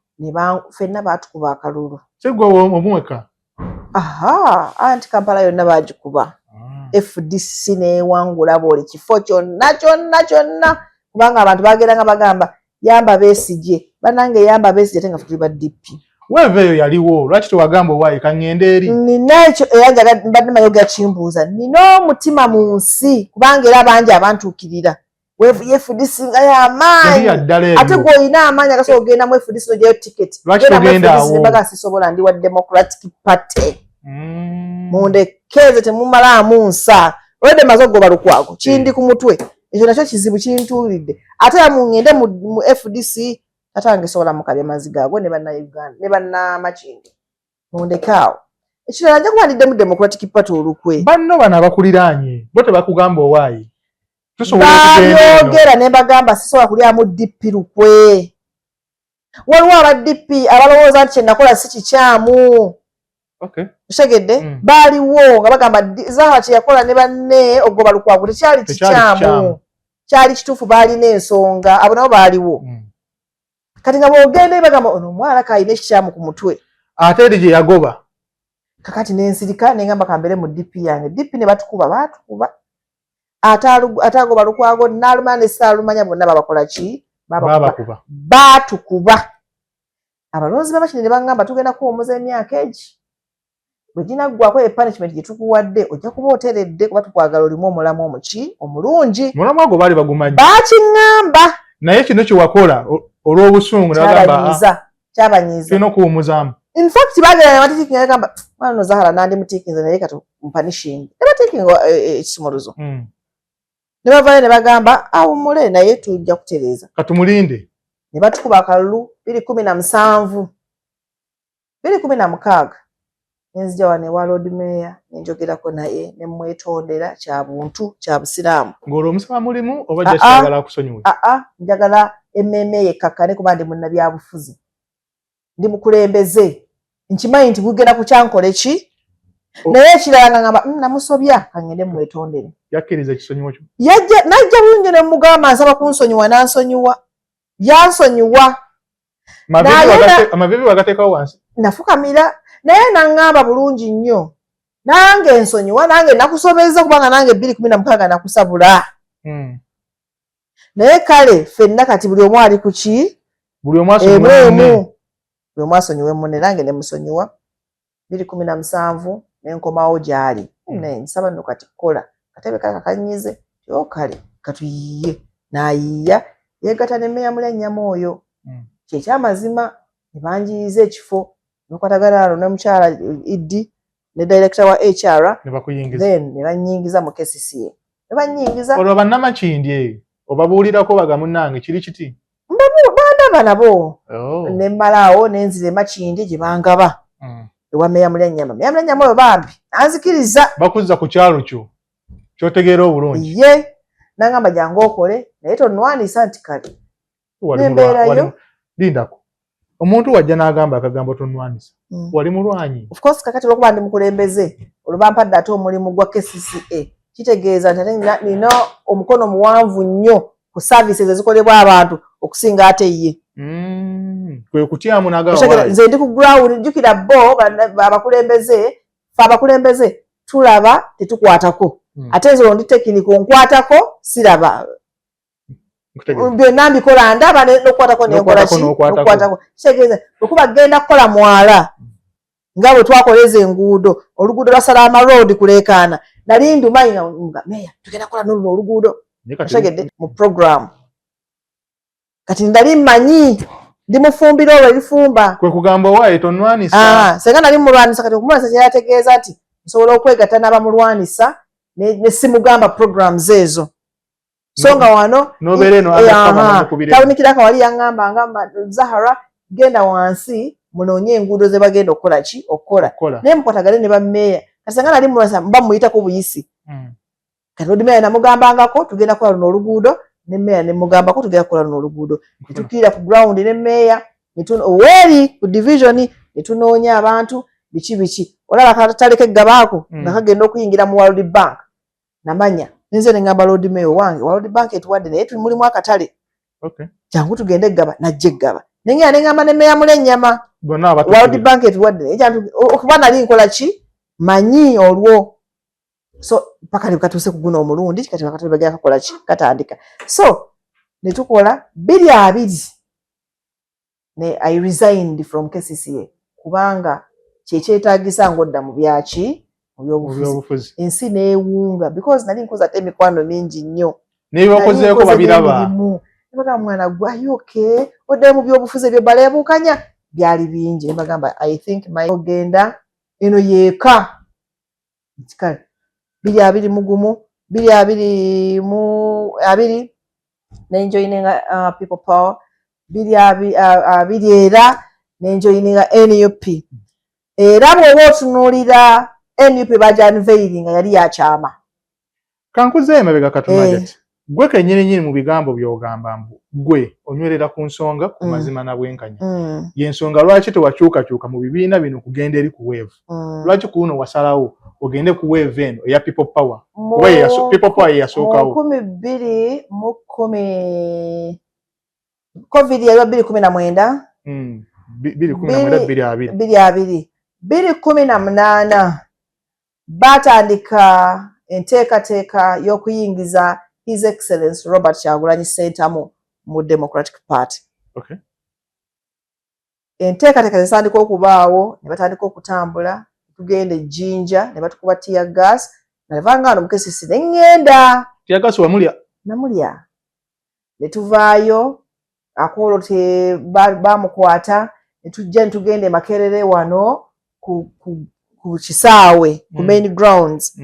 ffenna batukuba akalulu segwa omweka anti Kampala yonna bagikuba FDC newangula buli kifo kyonna kubanga abantu bageranga bagamba yamba Besigye banange yamba Besigye tenga futuli ba DP weveyo yaliwo lwaki tewagamba owaayi kaŋŋende eri nina ekyo eyanjaga mbadde mayoga kimbuuza nina omutima mu nsi kubanga era bangi abantuukirira FDC nga y'amaanyi ate gw'olina amaanyi agasobola okugenda mu FDC n'ogyayo tiketi lwaki togenda awo nebaga sisobola ndi wa Democratic Party mundekeze temumalaamu nsa olwedde maze okugoba lukwago kindi ku mutwe ekyo nakyo kizibu kintuulidde ate yamuŋŋende mu FDC atange sobola mukabya maziga ago ne bannayuganda ne bannamakindi mundekaawo ekirala nja kuba ndidde mu Democratic Party olukwe banno bano abakuliraanye bo tebakugamba owaayi babyogera ne bagamba sisobola kulyamu DP lukwe waliwo aba DP abalowooza nti kyenakola si kikyamu otegedde baaliwo nga bagamba Zahara kyeyakola ne banne ogoba lukwago tekyali kikyamu kyali kituufu baalina ensonga abo nabo baaliwo kati nga boogenda bagamba ono omwala kaalina ekikyamu ku mutwe ate eri gye yagoba kakati nensirika nengamba kambere mu DP yange DP ne batukuba ate agoba lukwago naalumanya ne saalumanya bonna babakola ki batukuba abalonzi babakine ne bagamba tugenda kuwomoza emyaka egi bwe ginaggwako punishment gye tukuwadde ojja kuba oteredde kuba tukwagala olimu omulamu omuki omulungi mulamu agwo baali bagumanyi bakiŋŋamba naye kino kyewakola olw'obusungu kyabanyiiza tulina okuwumuzaamu in fact bagera ne batiikinga bagamba mwana no Zahara nandi mutiikinze naye kati mpanishingi ne batiikinga ekisumuluzo ne bavaayo ne bagamba awumule naye tujja kutereeza katumulinde ne batukuba akalulu 2017 2016 nenzija wane wa Lord Mayor nenjogerako naye ne mwetondera kya buntu kya busiraamu ng'olwo omusaba mulimu oba jja kyagala akusonyiwe njagala emmeme yekkakane kuba ndi munnabyabufuzi ndi mukulembeze nkimanyi nti bugenda kukyankole ki naye ekirala nga ngamba namusobya kangende mwetondere yakkiriza ekisonyiwo kyo najja bulungi ne mugamba nsaba kunsonyiwa nansonyiwa yansonyiwa amavivi wagateekawo wansi nafukamira naye naŋŋamba bulungi nnyo nange ensonyiwa nange nakusobeza kubanga nange 2016 nakusabula naye kale ffenna kati buli omu ali ku ki buli omu asonyiwe munne nange ne musonyiwa 2017 nenkomawo gy'ali nsaba nno kati kola katebe kaka kanyize yokale katuyiye nayiya yeegata ne Meya Mulyanyamu oyo kyekyamazima ne banjiyiza ekifo nokwatagana ne mukyala Idi ne director wa HR then ne banyingiza mu KCCA ne banyingiza olwo bannamakindi obabuulirako baga munnange kiri kiti bandaba nabo ne mmalaawo nenzire makindi gye bangaba ewa Meya Mulyanyamu oyo bambi anzikiriza bakuzza ku kyalo kyo kyotegeera obulungi ye nangamba jangu okole naye tonwanisa nti kale nembeerayo lindako omuntu wajja n'agamba akagambo tonwanisa wali mulwanyi of course kakati olwokuba ndi mukulembeze olubampadde ate omulimu gwa KCCA kitegeeza nti ate nina omukono muwanvu nnyo ku services ezikolebwa abantu okusinga ate ye kwe kutyamu n'agamba nze ndi ku ground jjukira bo abakulembeze tulaba tetukwatako ate nze ndi tekiniko nkwatako siraba byonna mbikola ndaba n'okukwatako nenkolaki kitegeeza okuba genda kukola mwala nga bwe twakoleza enguudo oluguudo lwa Salama Road kuleekaana nali ndumanyi nga Meya tugenda kukola n'oluno oluguudo tegedde mu program kati ndali mmanyi ndi mufumbira olwo lifumba kwe kugamba wae tonwanisa senga nali mulwanisa kati okumwanisa kyategeeza nti nsobola okwegatta n'abamulwanisa ne simugamba programs ezo so nga wano tawunikirako wali yaŋŋamba ngamba Zahara genda wansi munoonye enguudo ze bagenda okukola ki okukola naye mukwatagane ne bammeeya kati senga nali mulwanisa mba muyitako buyisi kati odi meeya namugambangako tugenda kukola luno oluguudo ne meeya ne mugambako tugenda kukola luno oluguudo ne tukkirira ku ground ne meeya weeri ku division ne tunoonya abantu biki olaba kataleka eggabaako nga kagenda okuyingira mu World Bank namanya nze ne ngamba Lord Mayor wange World Bank etuwadde naye mulimu akatale jangu tugende eggaba najja eggaba nengera ne ngamba ne meeya Mulennyama World Bank etuwadde naye okuba nali nkola ki manyi olwo so paka ne katuuse ku guno omulundi kati akatale bagenda kakola ki katandika so ne tukola 2 ne I resigned from KCCA kubanga kyetaagisa ngodda mu byaki mu byobufuzi ensi neewunga because nali nkoza emikwano mingi nnyo nebibakozeeko babiraba nebagamba mwana gwayoke odde mu byobufuzi ebyo baleebukanya byali bingi nebagamba I think my ogenda eno yeeka kikale 2021 2020 nenjoyininga people power 2020 era nenjoyininga NUP era bw'oba otunuulira NUP baja unveiling yali yakyama kankuze emabega katumajati gwe kennyini mu bigambo by'ogamba mbu gwe onywerera ku nsonga ku mazima na bwenkanya y'ensonga lwaki tewakyukakyuka mu bibiina bino kugenda eri ku weevu lwaki kuuno wasalawo ogende ku weevu eno eya people power people power yeyasookawo 2010 COVID yaliwa 2019 2018 batandika enteekateeka y'okuyingiza His Excellency Robert Kyagulanyi Ssentamu mu Democratic Party. Enteekateeka zitandika okubaawo ne batandika okutambula tugenda Jinja ne batukuba tear gas ne bavanga wano mu KCCA ne ŋŋenda tear gas wamulya namulya ne tuvaayo Akolo te bamukwata ne tujja ne tugenda Makerere wano ku kisaawe ku main grounds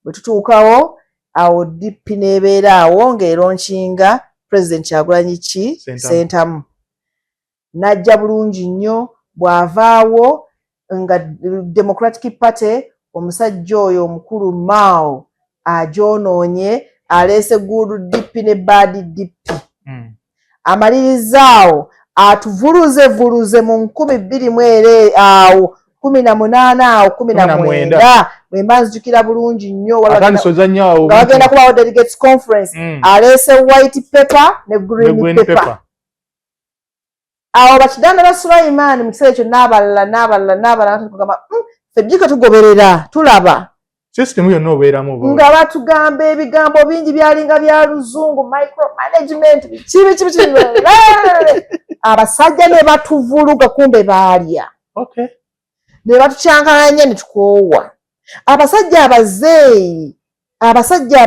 bwe tutuukawo awo DP nebeera awo ng'eronkinga President Kyagulanyi Ssentamu najja bulungi nnyo bw'avaawo nga Democratic Party omusajja oyo omukulu Mao agyonoonye aleese good DP ne bad DP amalirizaawo atuvuluze mu 2020 awo 18 awo 19 bwemba nzijukira bulungi nnyo bagenda kubawo delegates conference aleese white paper ne green paper awo bakidanda Sulaiman mu kiseera ekyo n'abalala tugamba ffe tugoberera tulaba system yonna obeeramu nga batugamba ebigambo bingi byalinga bya luzungu micromanagement kibi abasajja ne batuvuluga kumbe baalya ne batucyankalanya ne tukoowa abasajja abazeeyi abasajja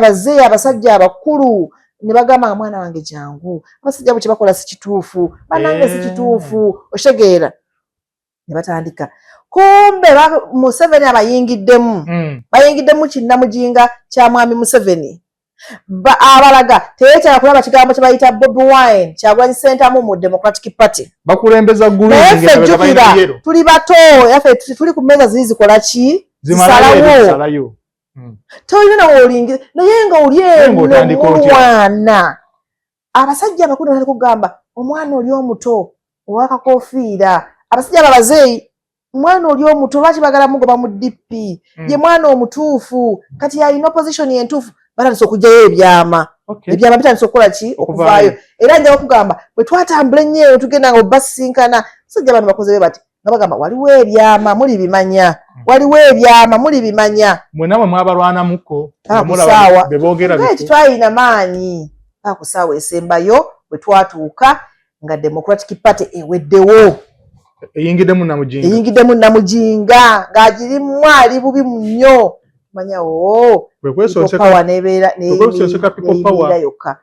abakulu ne bagamba nga mwana wange jangu abasajja bwe bakola si kituufu banange si kituufu oshegeera ne batandika kumbe Museveni bayingiddemu kinnamujinga kya mwami Museveni abalaga teyeetaaga kulaba kigambo kye bayita Bobi Wine Kyagulanyi Ssentamu mu Democratic Party bakulembeza jjukira tuli bato yaffe tuli ku mmeeza ziri zikola ki zisalawo tolina wolingi naye nga oli omwana abasajja abakulu batali kugamba omwana oli omuto owakakofiira abasajja ababazeeyi mwana oli omuto lwaki bagala mugoba mu DP ye mwana omutuufu kati yalina opposition entuufu batandise okugyayo ebyama bitandise okukola ki okuvaayo era nja bakugamba bwe twatambula ennyo tugenda nga obasinkana basajja bano bakoze be bati nga bagamba waliwo ebyama muli bimanya mwe namwe mwabalwanamuko twalina maanyi akusaawa esembayo bwe twatuuka nga Democratic Party eweddewo eyingiddemu namujinga ng'agirimu ali bubi nnyo manya pawa nebeera yokka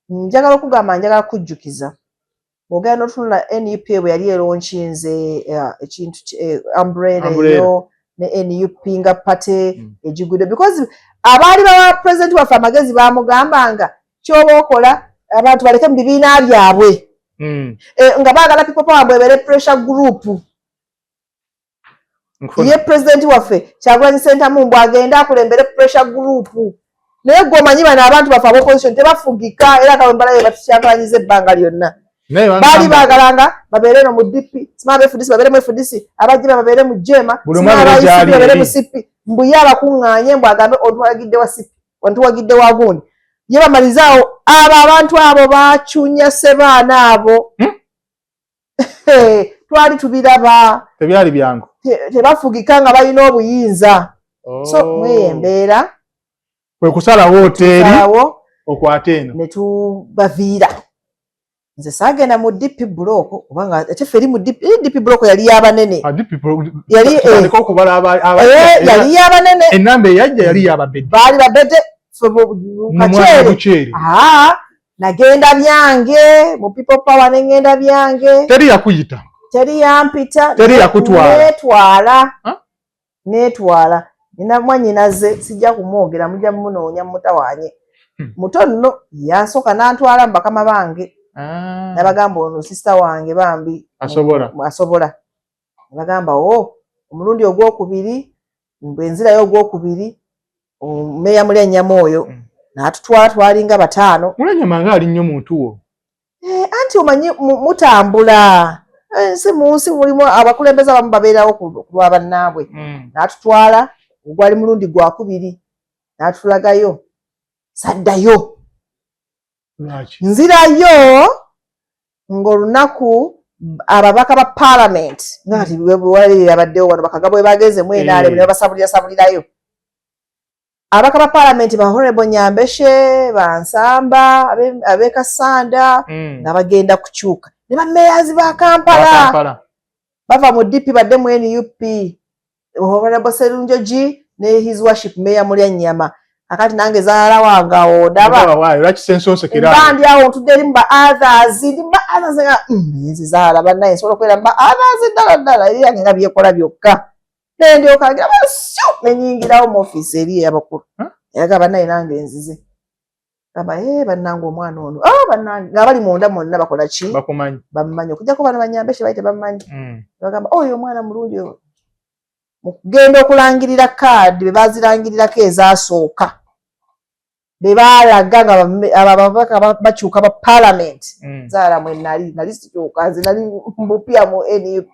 njagala okugamba njagala kujjukiza bw'ogenda n'otunula NUP bwe yali eronchinze ekintu umbrella eyo ne NUP nga pate egigudde because abaali baba president waffe amagezi bamugambanga kyoba okola abantu baleke mu bibiina byabwe nga baagala people power bwebere pressure group ye president waffe Kyagulanyi Ssentamu bw'agenda akulembere pressure group naye gwomanyi bano abantu baffe ab'opposition tebafugika era Kawembala ye batukyagalanyiriza ebbanga lyonna baali baagalanga babeere no mu DP sima FDC babeere mu FDC abajjima babeere mu Jema sima abayisi babeere mu CP mbuye abakuŋŋaanye mbwagambe ontuwagidde wa CP ontuwagidde wa gundi ye bamalizaawo abo abantu abo bacunya sebaana abo twali tubiraba tebyali byangu tebafugika nga balina obuyinza so mweyembeera kwe kusalawo hoteeri okwate eno ne tubaviira nze saagenda mu DP block kubanga ate feri mu DP block yali y'abanene yali y'abanene ennamba eyajja yali y'ababedde baali babedde kaceere nagenda byange mu people power nengenda byange teri yakuyita teri yampita teri yakutwala netwala nina mwanyinaze sijja kumwogera mujja munoonya mutawanye muto nno yansooka nantwala mu bakama bange nabagamba ono sister wange bambi asobola nabagamba omulundi ogwokubiri bwenzirayo ogwokubiri meya Mulyanyamu oyo n'atutwala twalinga bataano. Mulyanyamu nga ali nnyo muntu wo anti omanyi mutambula nsi mu nsi mulimu abakulembeze abamu babeerawo ku lwa bannaabwe n'atutwala ogwali mulundi gwakubiri n'atulagayo saddayo nzirayo ng'olunaku ababaka ba parliament ngati wali abaddewo wano bakaga bwe bageze mwenaale ne basabulirayo ababaka ba parliament ba Honorable Nyambeshe Bansamba abe Kasanda nga bagenda kukyuka ne ba mayors ba Kampala bava mu DP badde mu NUP Honorable Serunjoji ne his worship Mayor Mulyanyamu akati nange zaala wanga odaba wayo laki sensonse kirala bandi awo ntudde limba others nga nzi zaala bannaye nsobola kwera mba others ddala yange nga byekola byokka nende okagira basyo nenyingirawo mu office eri ey'abakulu yaga bannaye nange nzize kaba bannange omwana ono bannange nga bali munda monna bakola ki bamumanyi okujjako bano Banyambeshe bayite bamumanyi bagamba oyo omwana mulungi oyo mugenda okulangirira kaadi be bazirangirirako ezasooka be baalaga nga ababaka bakyuka ba parliament zaala mwe nali sikyuka nze nali mbupya mu NUP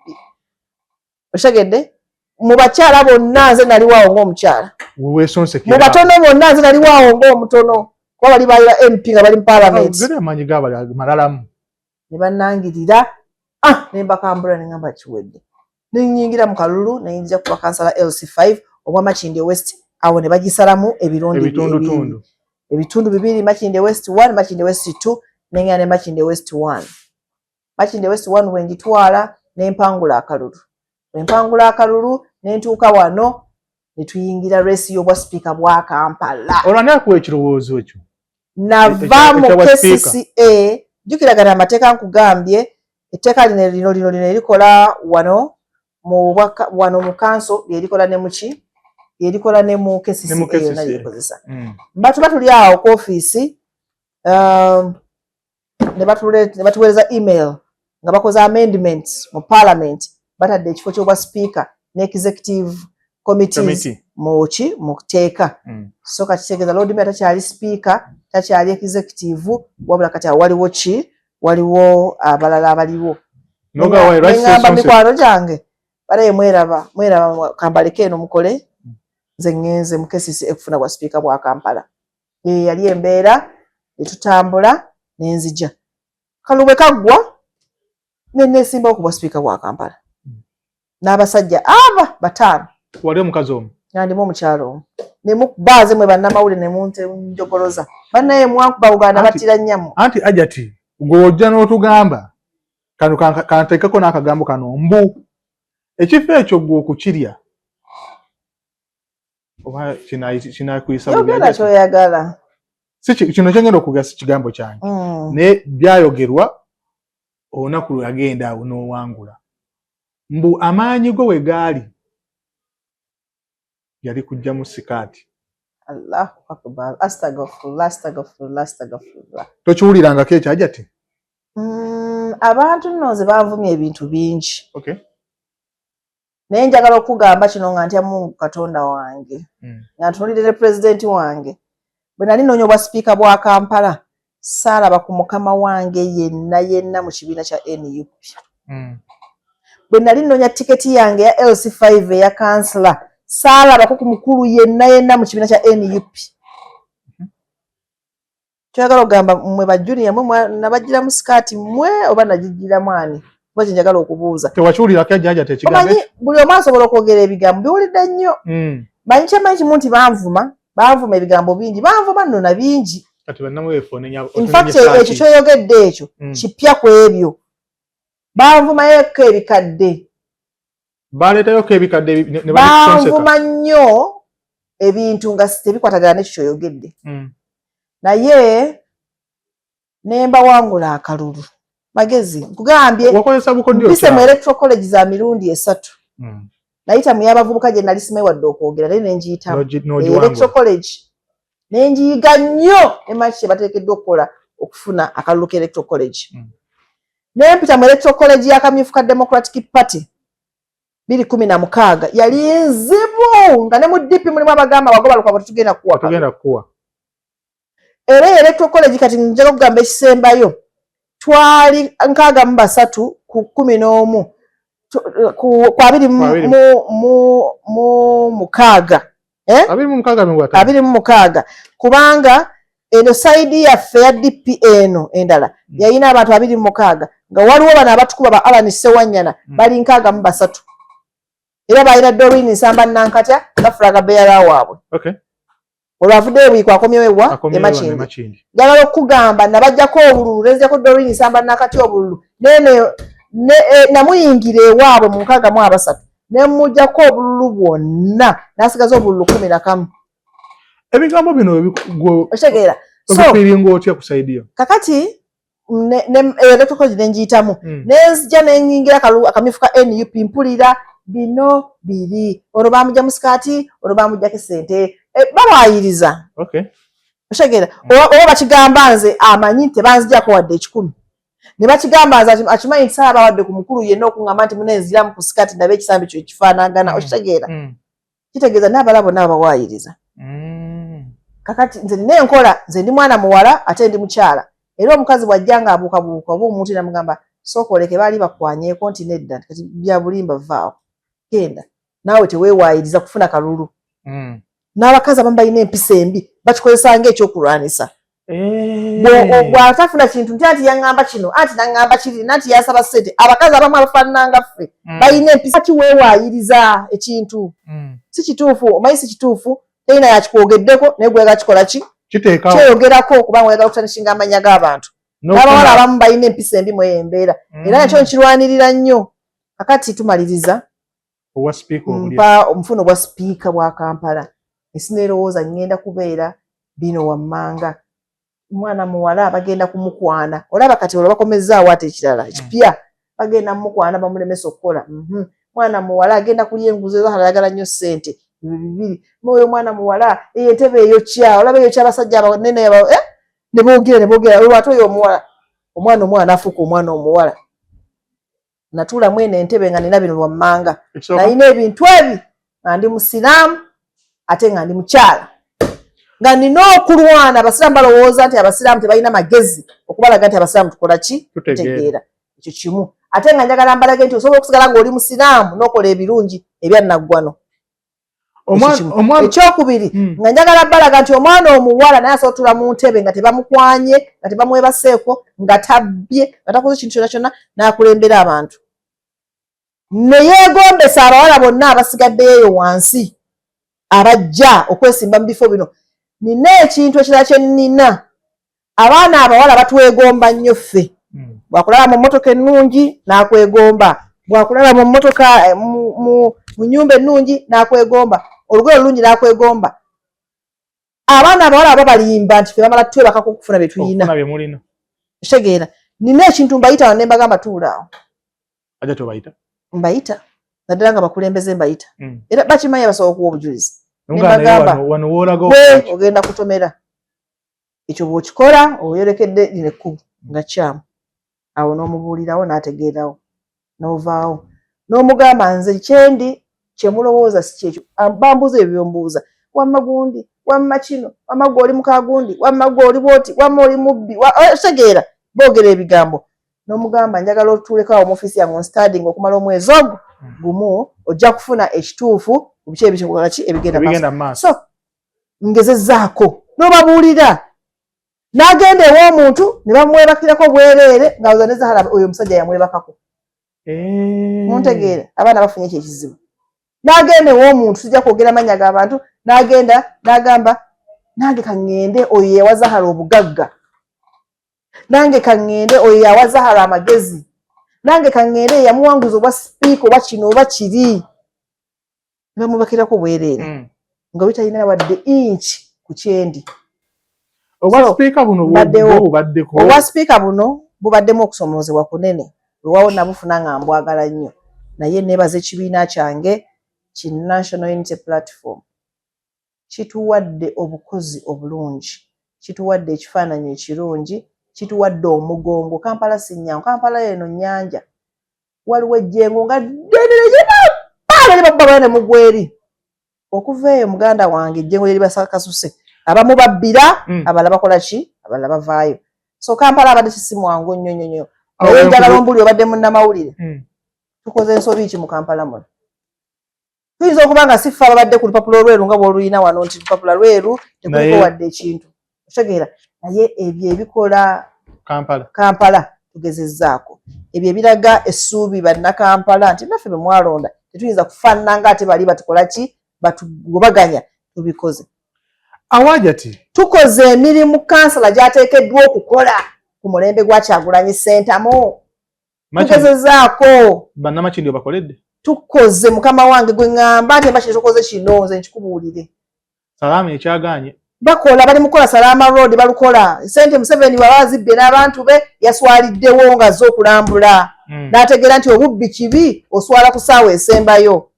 oshagedde mu bakyala bonna nze nali waawo ng'omukyala mu batono bonna nze nali waawo ng'omutono kuba bali baali ba MP nga bali mu parliament ne bannangirira ne mbakambula ne ngamba kiwedde nenyingira mu kalulu neyinza kuba kansala LC5 obwa Makindye West awo ne bagisalamu ebitundu bibiri Makindye West 1 Makindye West 2 nengana ne Makindye West 1 Makindye West 1 wenjitwala nempangula akalulu nentuuka wano netuyingira resi y'obwa speaker bwa Kampala olwani akuwa ekirowoozo ekyo nava mu KCCA jukiragana amateeka nkugambye etteeka lino erikola wano mu kanso yerikola ne muki yerikola ne mu KCCA yonna yekozesa batuba tuli awo ku office ne batuweereza email nga bakoze amendments mu parliament batadde ekifo ky'obwa speaker ne executive committees mu kuteeka so kakitegeeza Lord Mayor takyali speaker takyali executive wabula kati waliwo ki waliwo abalala abaliwo ngamba mikwano gyange balaye mweraba kambaleke eno mukole nze ngenze mu KCCA ekufuna bwa speaker bwa Kampala yali embeera netutambula nenzija kalubwe kaggwa nenesimbawo ku bwa speaker bwa Kampala n'abasajja bataano wali omukazi omu nandimu omukyalo omu nemubaaze mwe bannamawulire nemunjogoloza bannaye mwakuba Uganda battira nnyamu anti ajati ng'ojja n'otugamba kano kanteekeko n'akagambo kano mbu ekifo ekyo gwe okukirya oba kinakuyisa yogera kyoyagala kino kyengenda okugasa kigambo kyange naye byayogerwa olunaku lwe yagenda awo n'owangula mbu amaanyi go we gaali yali kujja mu sikaati. Allahu akbar. Astagfirullah. Tokiwulirangako ekyo Hajjati? Abantu nno nze banvumya ebintu bingi. Okay. Naye njagala okugamba kino nga ntya Mungu Katonda wange. Nga ntunuulire pulezidenti wange. Bwe nali noonya obwa sipiika bwa Kampala, saalaba ku mukama wange yenna mu kibiina kya NUP. Bwe nali noonya tiketi yange ya LC5 eya kansala, saalaba ku mukulu yenna mu kibiina kya NUP. Kyagala ogamba mmwe ba junior mmwe nabagira mu sikaati mmwe oba nagigira mwani? Bwe njagala okubuuza. Tewakiwulirako Hajjati ekigambo? Buli omu asobola okwogera ebigambo biwulidde nnyo. Manyi kyamanyi kimu nti banvuma ebigambo bingi, banvuma nno na bingi. Kati bannamu in fact ekyo kyoyogedde ekyo kipya ku ebyo. Banvumayeko ebikadde. Baleetayoko ebikadde ne banvuma nnyo ebintu nga tebikwatagana n'ekyo kyoyogedde. Naye nemba wangula akalulu. Magezi nkugambye mpise mu electoral college za mirundi 3. Nayita mu y'abavubuka gye nali simanyi wadde okwogera naye ne njiyitamu electoral college ne njiyiga nnyo emaki kye bateekeddwa okukola okufuna akalulu k'electoral college. Ne mpita mu electoral college ya Kamyufu ka Democratic Party 2016 yali nzibu nga ne mu DP mulimu abagamba wagoba lukwa tugenda kuwa. Era electoral college kati njaga kugamba ekisembayo twali 63 ku 11 ku 26 kubanga eno side yaffe ya DP eno endala yayina abantu 26 nga waliwo bano abatukuba ba Alan Sewanyana bali 63 era bayina Doreen Nsamba Nankatya bafulaga beera waabwe. Okay. Olwavudde bwiko akomyewa Emachindi. Njagala okugamba nabajjako obululu lezeko Doreen Nsamba Nankatya obululu namuyingira ewaabwe mu 63 ne mujjako obululu bwonna nasigaza obululu 11. Ebigambo bino otegeera obifiringa otya kusaidia kakati electoral college nenjiyitamu nenzija nenyingira Akamyufu ka NUP mpulira bino biri olwo bamujja mu sikaati olwo bamujjako esente babayiriza. Okay. Otegeera oba bakigamba nze amanyi tebanzijako wadde 10 ne bakigamba nze akimanyi nti saaba wadde ku mukulu yenna okuŋŋamba nti munenziramu ku sikaati ndabe ekisambi kyo ekifaanagana. Okitegeera kitegeeza n'abala bonna abawaayiriza. Kakati nze nina enkola, nze ndi mwana muwala ate ndi mukyala era omukazi bw'ajja nga abuukabuuka oba omuntu namugamba sooka oleke baali bakwanyeeko nti nedda kati bya bulimba vaawo genda naawe teweewaayiriza kufuna kalulu. N'abakazi abamu balina empisa embi bakikozesa ng'ekyokulwanisa. Bw'atafuna kintu nti anti yaŋŋamba kino anti naŋŋamba kiri nanti yasaba ssente, abakazi abamu abafaanana ffe balina empisa kiweewaayiriza ekintu si kituufu. Omanyi si kituufu teyina yakikwogeddeko naye gwega kikola ki kyeyogerako kubanga oyagala okutanishinga amannya g'abantu. N'abawala abamu balina empisa embi mw'eyo embeera era nakyo nkirwanirira nnyo. Kakati tumaliriza omufuna obwa sipiika bwa Kampala esineerowooza ngenda kubeera bino wammanga. Mwana muwala bagenda kumukwana olaba kati olwo bakomezzaawo ate ekirala ekipya bagenda mukwana bamulemesa okukola. Mwana muwala agenda kulya enguzi ezo ayagala nnyo ssente bibiri n'oyo mwana muwala entebe eyokya olaba eyokya abasajja abanene ne boogera olwate oyo omuwala omwana afuuka omwana omuwala. Natuula mwene entebe nga nina bino wammanga nalina ebintu ebi nga ndi musiraamu ate nga ndi mukyala nga nina okulwana. Abasiraamu balowooza nti abasiraamu tebalina magezi okubalaga nti abasiraamu tukola ki tutegeera ekyo kimu. Ate nga njagala mbalage nti osobola okusigala ng'oli musiraamu n'okola ebirungi ebyannaggwano. Ekyokubiri nga njagala balaga nti omwana omuwala naye asobola otuula mu ntebe nga tebamukwanye nga tebamwebaseeko nga tabbye nga takoze kintu kyonna kyonna n'akulembera abantu. Ne yeegombesa abawala bonna abasigaddeyo wansi abajja okwesimba mu bifo bino. Nina ekintu ekirala kye nnina. Abaana abawala batwegomba nnyo ffe. Bwakulaba mu mmotoka ennungi n'akwegomba, bwakulaba mu mmotoka mu nnyumba ennungi n'akwegomba, olugoye olulungi n'akwegomba. Abaana abawala babalimba nti ffe bamala twebakako okufuna bye tulina. Kitegeera nina ekintu mbayita ne mbagamba tuulaawo aja tobayita mbayita naddala nga bakulembeze mbayita era bakimanyi abasobola okuwa obujulizi ne mbagamba ogenda kutomera ekyo bw'okikola oyolekedde lino ekkubo nga kyamu awo n'omubuulirawo n'ategeerawo n'ovaawo n'omugamba nze kyendi kyemulowooza si kyekyo bambuuza ebyo byombuuza wamma gundi wamma kino wamma gwe oli mukagundi wamma gwe oli bwoti wamma oli mubbi otegeera boogera ebigambo n'omugamba njagala otuulekawo mu ofiisi yange onstanding okumala omwezi ogwo gumu ojja kufuna ekituufu ku biki ebikikola ki ebigenda maaso so ngezezzaako n'obabuulira n'agenda ew'omuntu ne bamwebakirako bwereere ng'awoza ne Zahara oyo omusajja yamwebakako muntegeera abaana bafunye ekyo ekizibu n'agenda ew'omuntu sijja kwogera amannya g'abantu n'agenda n'agamba nange kaŋŋende oyo yawa Zahara obugagga nange kaŋŋende oyo yawa Zahara amagezi nange kaŋŋende yamuwanguza obwa sipiika oba kino oba kiri ne bamwebakirako bwereere nga bitalina wadde inchi ku kyendi obwa sipiika buno bubaddemu okusomoozebwa kunene wewawo nabufuna nga mbwagala nnyo naye neebaza ekibiina kyange ki National Unity Platform kituwadde obukozi obulungi kituwadde ekifaananyi ekirungi kituwadde omugongo Kampala sinyangu Kampala eno nnyanja waliwo ejjengo nga ddene ne mugweri okuva eyo muganda wange ejjengo lyeri basakasuse abamu babbira abalala bakola ki abalala bavaayo so Kampala abadde kisimwangu nnyo nnyo nnyo naye njagala ombuli obadde munnamawulire tukoze ensobi ki mu Kampala muno tuyinza okuba nga si ffe ababadde ku lupapula olweru nga bw'oluyina wano nti lupapula lweru tekuliko wadde ekintu otegeera naye ebyo ebikola Kampala tugezezzaako ebyo ebiraga essuubi bannakampala nti naffe bwe mwalonda tetuyinza kufaanana nga ate bali batukola ki batugobaganya tubikoze awajati tukoze emirimu kansala gy'ateekeddwa okukola ku mulembe gwa Kyagulanyi Ssentamu tugezezzaako bannamakindi bakoledde tukoze mukama wange gwe ŋŋamba nti mbakiri tukoze kino nze nkikubuulire Salaama ekyaganye bakola bali mukola Salaama Road balukola ssente Museveni baba azibbye n'abantu be yaswaliddewo nga azze okulambula n'ategeera nti obubbi kibi oswala ku ssaawa esembayo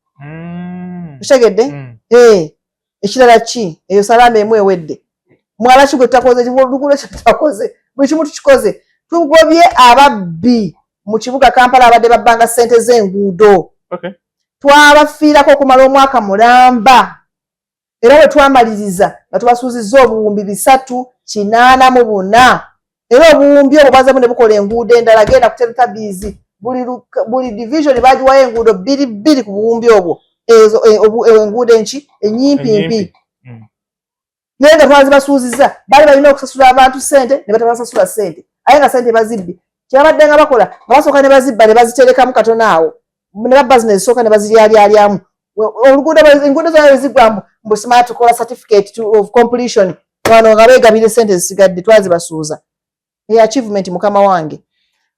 otegedde ekirala ki eyo Salaama emu ewedde mwala ki gwe tutakoze luguudo kye tutakoze buli kimu tukikoze tugobye ababbi mu kibuga Kampala abadde babbanga ssente z'enguudo twabafiirako okumala omwaka mulamba era bwe twamaliriza nga tubasuuzizza obuwumbi 384 era obuwumbi obwo bwazamu ne bukola enguudo endala genda ku teritabiizi buli division bagiwayo enguudo 2 ku buwumbi obwo enguudo enki enyimpimpi naye nga twazibasuuzizza baali balina okusasula abantu ssente ne batabasasula ssente aye nga ssente bazibbi kyabadde nga bakola nga basooka ne bazibba ne baziterekamu katono awo ne babba zino ezisooka ne baziryalyamu enguudo zona ezigwamu mbu simala tukola certificate of completion wano nga beegabira ssente zisigadde twazibasuuza achievement mukama wange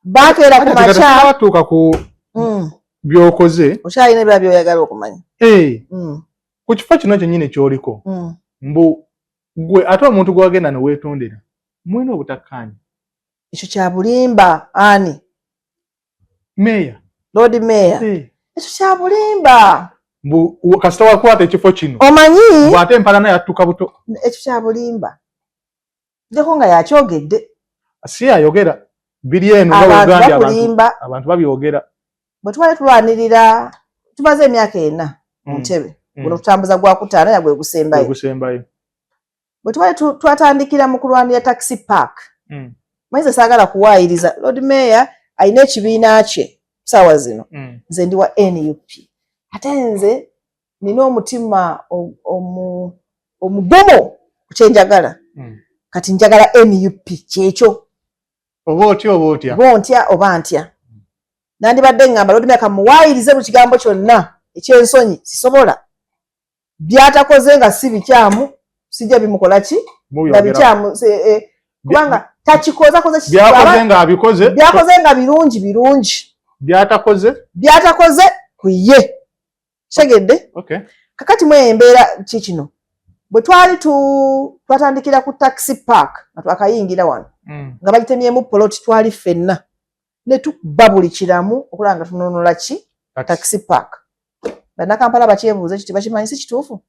bakeera ku makya batuuka ku byokoze okyalina ebirala byoyagala okumanya ku kifo kino kyennyini kyoliko mbu gwe ate omuntu gwagenda neweetondera mulina obutakkaanya ekyo kya bulimba ani meya Lord Mayor ekyo kya bulimba mbu kasita wakwata ekifo kino omanyi bw'ate empalana yattuka buto ekyo kya bulimba njako nga yakyogedde si yayogera biri eno abantu babyogera bwe twali tulwanirira tumaze emyaka 4 mu ntebe guno tutambuza gwakutaano yagwe gusembayo bwe twali twatandikira mu kulwanira taxi park maize saagala kuwaayiriza Lord Mayor alina ekibiina kye ssaawa zino nze ndi wa NUP ate nze nina omutima omugumu ku kyenjagala kati njagala NUP kyekyo oba otya oba ntya nandibadde ngamba Lord Mayor kamuwaayirize buli kigambo kyonna ekyensonyi sisobola byatakoze nga si bikyamu sijja bimukola ki nga bikyamu kubanga takikoza koze byakoze nga birungi byatakoze ku ye segedde kakati mwe embeera kikino bwe twatandikira ku taxi park nga twakayingira wano nga bagitemyemu poloti twali ffenna ne tukuba buli kiramu okulaba nga tununula ki taxi park. Bannakampala bakyebuuza kiti bakimanyi si kituufu.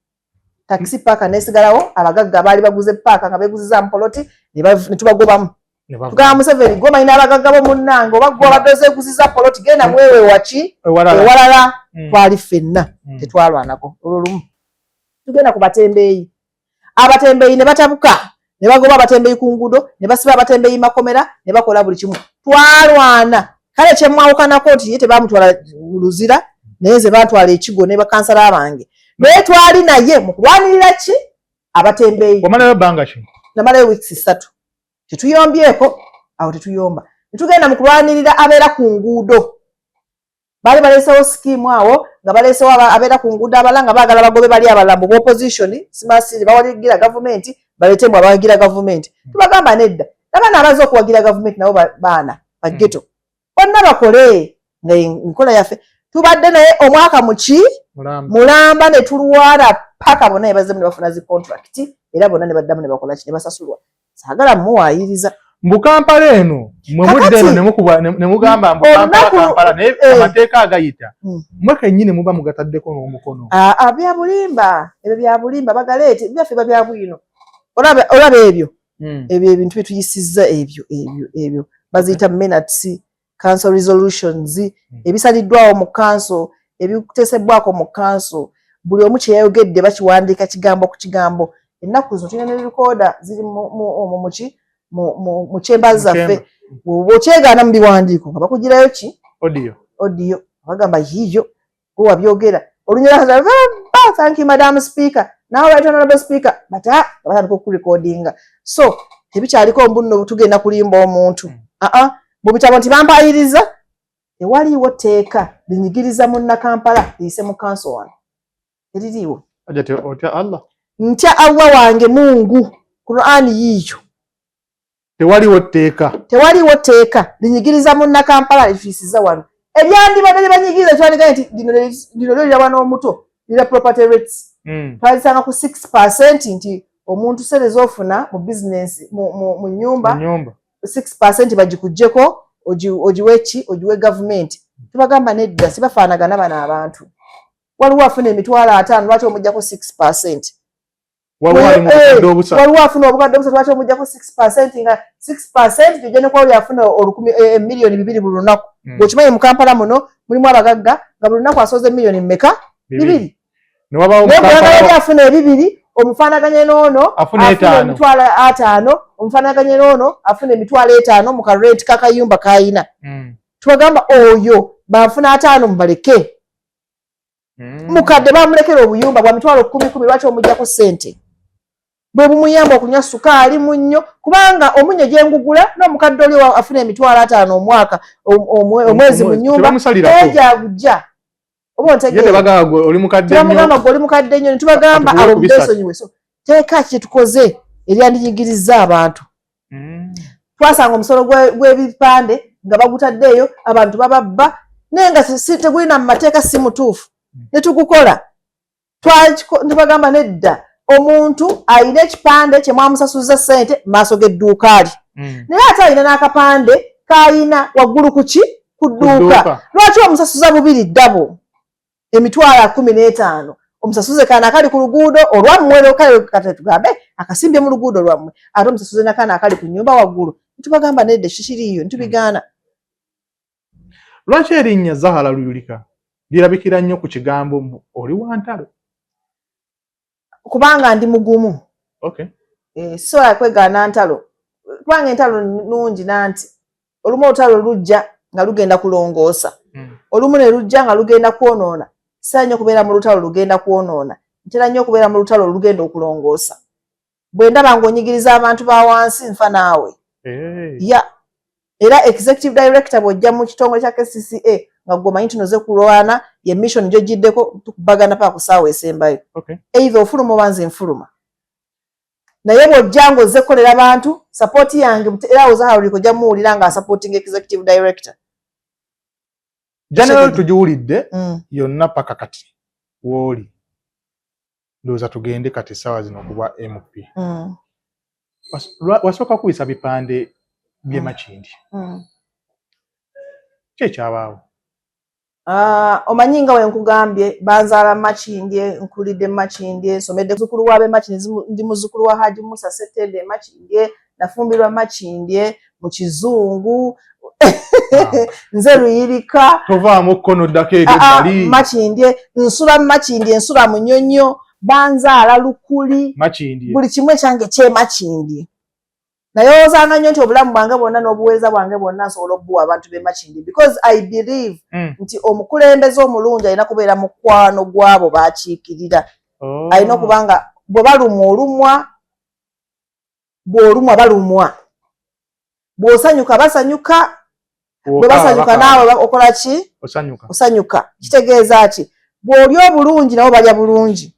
Taxi park nesigalawo abagagga baali baguze park nga beeguziza poloti ne tubagobamu. Tugamba Museveni gwe manyi n'abagagga bo munnange oba gwe obadde ozeeguziza poloti genda mwewe waki ewalala. Twali ffenna tetwalwanako olwolumu. Tugenda ku batembeeyi. Abatembeeyi ne batabuka ne bagoba abatembeeyi ku nguudo ne basiba abatembeeyi makomera ne bakola buli kimu. Twalwana kale kyemwawukanako nti ye tebamutwala luzira naye ze bantwala ekigo ne bakansala bange naye twali naye mu kulwanirira ki abatembeeyi. Wamalayo bbanga ki? Namalayo weeks 3 tetuyombyeko awo tetuyomba ne tugenda mu kulwanirira abeera ku nguudo. Baali baleesewo skimu awo nga baleesewo abeera ku nguudo abala nga baagala bagobe bali abalambo b'opposition simasiri bawaligira gavumenti baleetemu abawagira gavumenti. Tubagamba nedda n'abaana abaza okuwagira gavumenti nabo baana baggeto bonna bakole nga enkola yaffe. Tubadde naye omwaka muki Mulamba ne tulwala paka bonna ne bazemu ne bafuna zi contract era bonna ne baddamu ne bakola ki ne basasulwa. Saagala muwaayiriza mbu Kampala eno mwe mudde eno ne mugamba mbu Kampala naye amateeka agayita mwe kennyini muba mugataddeko n'omukono. Bya bulimba ebyo bya bulimba bagaleete byaffe bya bwino olaba ebyo ebintu bituyisizza ebyo baziyita minutes council resolutions ebisaliddwawo mu council ebikuteesebwako mu council buli omu kyeyayogedde bakiwandiika kigambo ku kigambo. Ennaku zino tulina ne recorder ziri mu chambers zaffe bw'okyegaana mu biwandiiko nga bakugirayo ki audio bagamba yiyo gwe wabyogera olunyala thank you madam speaker now right honorable speaker bata batandika okurecordinga so tebikyaliko mbunno tugenda kulimba omuntu mu bitabo nti bampayiriza tewaliiwo tteeka linyigiriza munnakampala liyise mu kanso wano teririiwo. Otya Allah ntya Allah wange Mungu Qur'ani yiyo tewaliiwo tteeka linyigiriza munnakampala lifisiza wano ebyandibadde banyigiriza twandika nti lino liraba n'omuto lira property rates twalisanga ku 6% nti omuntu sereza ofuna mu business mu nyumba 6% bagikugyeko ogiwe government. Tubagamba nedda sibafaanagana bano abantu waliwo afuna emitwalo 5 lwaki omuggyako 6%. Waliwo afuna obukadde obusa lwaki omuggyako 6% nga 6% gyojja ne kwawuli afuna miliyoni 2 buli lunaku. Bw'okimanyi mu Kampala muno mulimu abagagga nga buli lunaku asoze miliyoni mmeka 2. Naye afuna 2 omufaanaganye n'ono afuna emitwalo 5 omufaanaganye n'ono afuna emitwalo 5 mu karenti kakayumba kayina. Tubagamba oyo banfuna 5 mubaleke mukadde bamulekera obuyumba bwa mitwalo 10 lwaki omuggyako ssente bwe bumuyamba okunywa sukaali munnyo kubanga omunnyo gyengugula n'omukadde oli afuna emitwalo 5 omwaka omwezi mu nyumba ejagujja oba ontegeera oli mukadde nnyo netubagamba abo mudesonyiwe. So teeka ki tukoze eryandiyigiriza abantu. Twasanga omusolo gw'ebipande nga bagutaddeeyo abantu bababba naye nga tegulina mu mateeka si mutuufu ne tugukola. Tubagamba nedda omuntu alina ekipande kye mwamusasuza ssente mu maaso g'edduuka lye naye ate alina n'akapande k'alina waggulu ku dduuka lwaki omusasuza 2 ddabo emitwalo 15 omusasuze kaana akali ku luguudo olwammwe kale tugambe akasimbye mu luguudo lwammwe ate omusasuze n'akaana akali ku nnyumba waggulu. Tubagamba nedda kikiriiyo ntitubigaana. Lwaki erinnya Zahara Luyulika lirabikira nnyo ku kigambo oli wa ntalo? Kubanga ndi mugumu. Sola kwegaana ntalo kubanga entalo nnungi nanti olumu olutalo lujja nga lugenda kulongoosa olumu ne lujja nga lugenda kwonoona. Ssala nnyo okubeera mu lutalo lugenda kwonoona ntera nnyo okubeera mu lutalo lugenda okulongoosa. Bwe ndaba ng'onyigiriza abantu ba wansi nfa naawe. Era executive director bw'ojja mu kitongole kya KCCA nga gwomanyi tunoze kulwana ye mission gy'ogiddeko tukubagana paka ku ssaawa esembayo. Either ofuluma oba nze nfuluma. Naye bw'ojja ng'ozze kukolera abantu support yange era awo Zahara Luyulika ojja muwulira nga supporting executive director. General tugiwulidde yonna paka kati w'oli. ndoza tugende kati sawa zino kuba MP. Wasooka kubisa bipande bye Makindye. Kyekyabawo. Omanyi nga we nkugambye banzaala Makindye, nkulidde Makindye, nsomedde muzukulu wa Makindye, ndi muzukulu wa Haji Musa Ssettende Makindye, nafumbirwa Makindye mu Kizungu. Nze Luyirika. Tovaamu kkono ddako eby'ebbali. Makindye, nsula Makindye, nsula Munyonyo, banzaala Lukuli. Makindye. Buli kimu ekyange kye Makindye. Nayoozanga nnyo nti obulamu bwange bwonna n'obuweereza bwange bwonna nsobola okubuwa abantu b'e Makindye because I believe nti omukulembeze omulungi alina kubeera mukwano gw'abo baakiikirira. Alina okuba nga bwe balumwa olumwa, bw'olumwa balumwa, bw'osanyuka basanyuka, bwe basanyuka naawe okola ki? Osanyuka. Kitegeeza ki? Bw'olya obulungi nabo balya bulungi.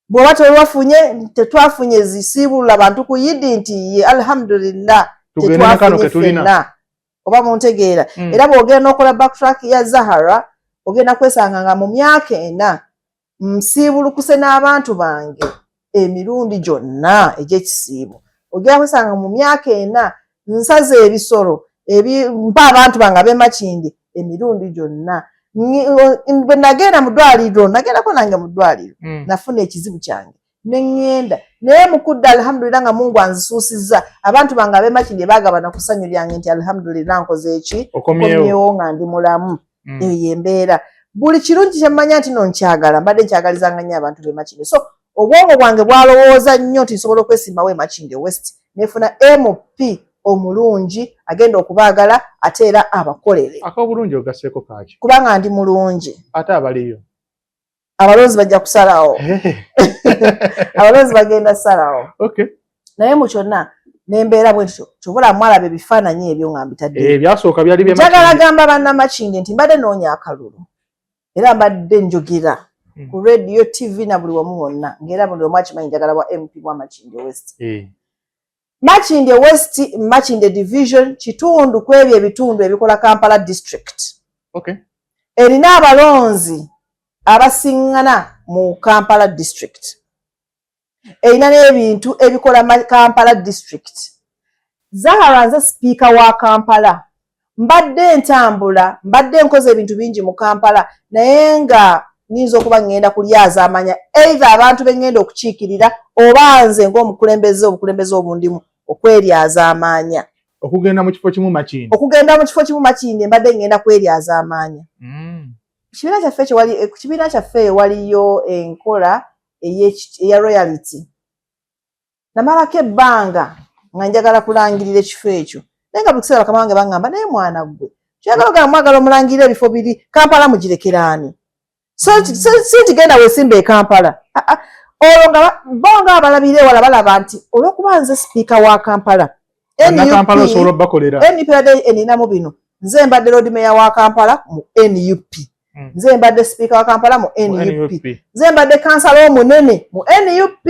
Bw'oba tolwafunye, tetwafunye zisiibulula abantu ku Yidi nti alhamdulillah tetwafunye ffenna. Oba muntegeera. Era bw'ogenda n'okola backtrack ya Zahara, ogenda kwesanga nga mu myaka 4 nsiibulukuse n'abantu bange emirundi gyonna egy'ekisiibo. Ogenda kwesanga mu myaka 4 nsaze ebisolo mpa abantu bange ab'e Makindye emirundi gyonna. Bwe nagenda mu ddwaliro, nagendako nange mu ddwaliro, nafuna ekizibu kyange ne ŋŋenda, naye mu kudda alhamdulillah nga Mungu anzisuusizza, abantu bange ab'e Makindye baagabana ku ssanyu lyange nti alhamdulillah nkoze eki? Okomyewo nga ndi mulamu. Eyo y'embeera. Buli kirungi kye mmanya nti nkyagala, mbadde nkyagalizanga nnyo abantu b'e Makindye. So obwongo bwange bwalowooza nnyo nti nsobola okwesimbawo e Makindye West, nefuna MP omulungi agenda okubaagala ate era abakolere. Ak'obulungi ogasseeko kaaki? Kubanga ndi mulungi. Ate abaliyo? Abalonzi bajja kusalawo. Abalonzi bagenda ssalawo. Naye mu kyonna n'embeera bwetyo kyobula mwalaba ebifaananyi ebyo nga mbitadde. Byasooka byali bye Makindye. Njagala gamba bannamakindye nti mbadde noonya akalulu era mbadde njogera ku radio, TV na buli wamu wonna ng'era buli omu akimanyi njagala bwa MP bwa Makindye West. Makindye West, Makindye Division, kitundu ku ebyo ebitundu ebikola Kampala District. Erina abalonzi abasiŋŋana mu Kampala District. Erina n'ebintu ebikola Kampala District. Zahara nze sipiika wa Kampala. Mbadde ntambula, mbadde nkoze ebintu bingi mu Kampala, naye nga niyinza okuba ngenda kulyaza amanya either abantu bengenda okukiikirira oba nze ng'omukulembeze obundimu okweryaza amanya. Okugenda mu kifo kimu Makindye. Okugenda mu kifo kimu Makindye mbadde ngenda kweryaza amanya. Kibiina kyaffe waliyo enkola eya royalty. Namalako ebbanga nga njagala kulangirira ekifo ekyo. Naye nga buli kiseera bakama wange baŋŋamba naye mwana ggwe kyagala ogamba mwagala omulangirira ebifo biri Kampala mugirekeraani. So ntigenda weesimba e Kampala. Olwo nga bo nga abalabira ewala balaba nti olw'okuba nze sipiika wa Kampala. NUP yadde eninamu bino. Nze mbadde road mayor wa Kampala mu NUP. Nze mbadde sipiika wa Kampala mu NUP. Nze mbadde kansala omunene mu NUP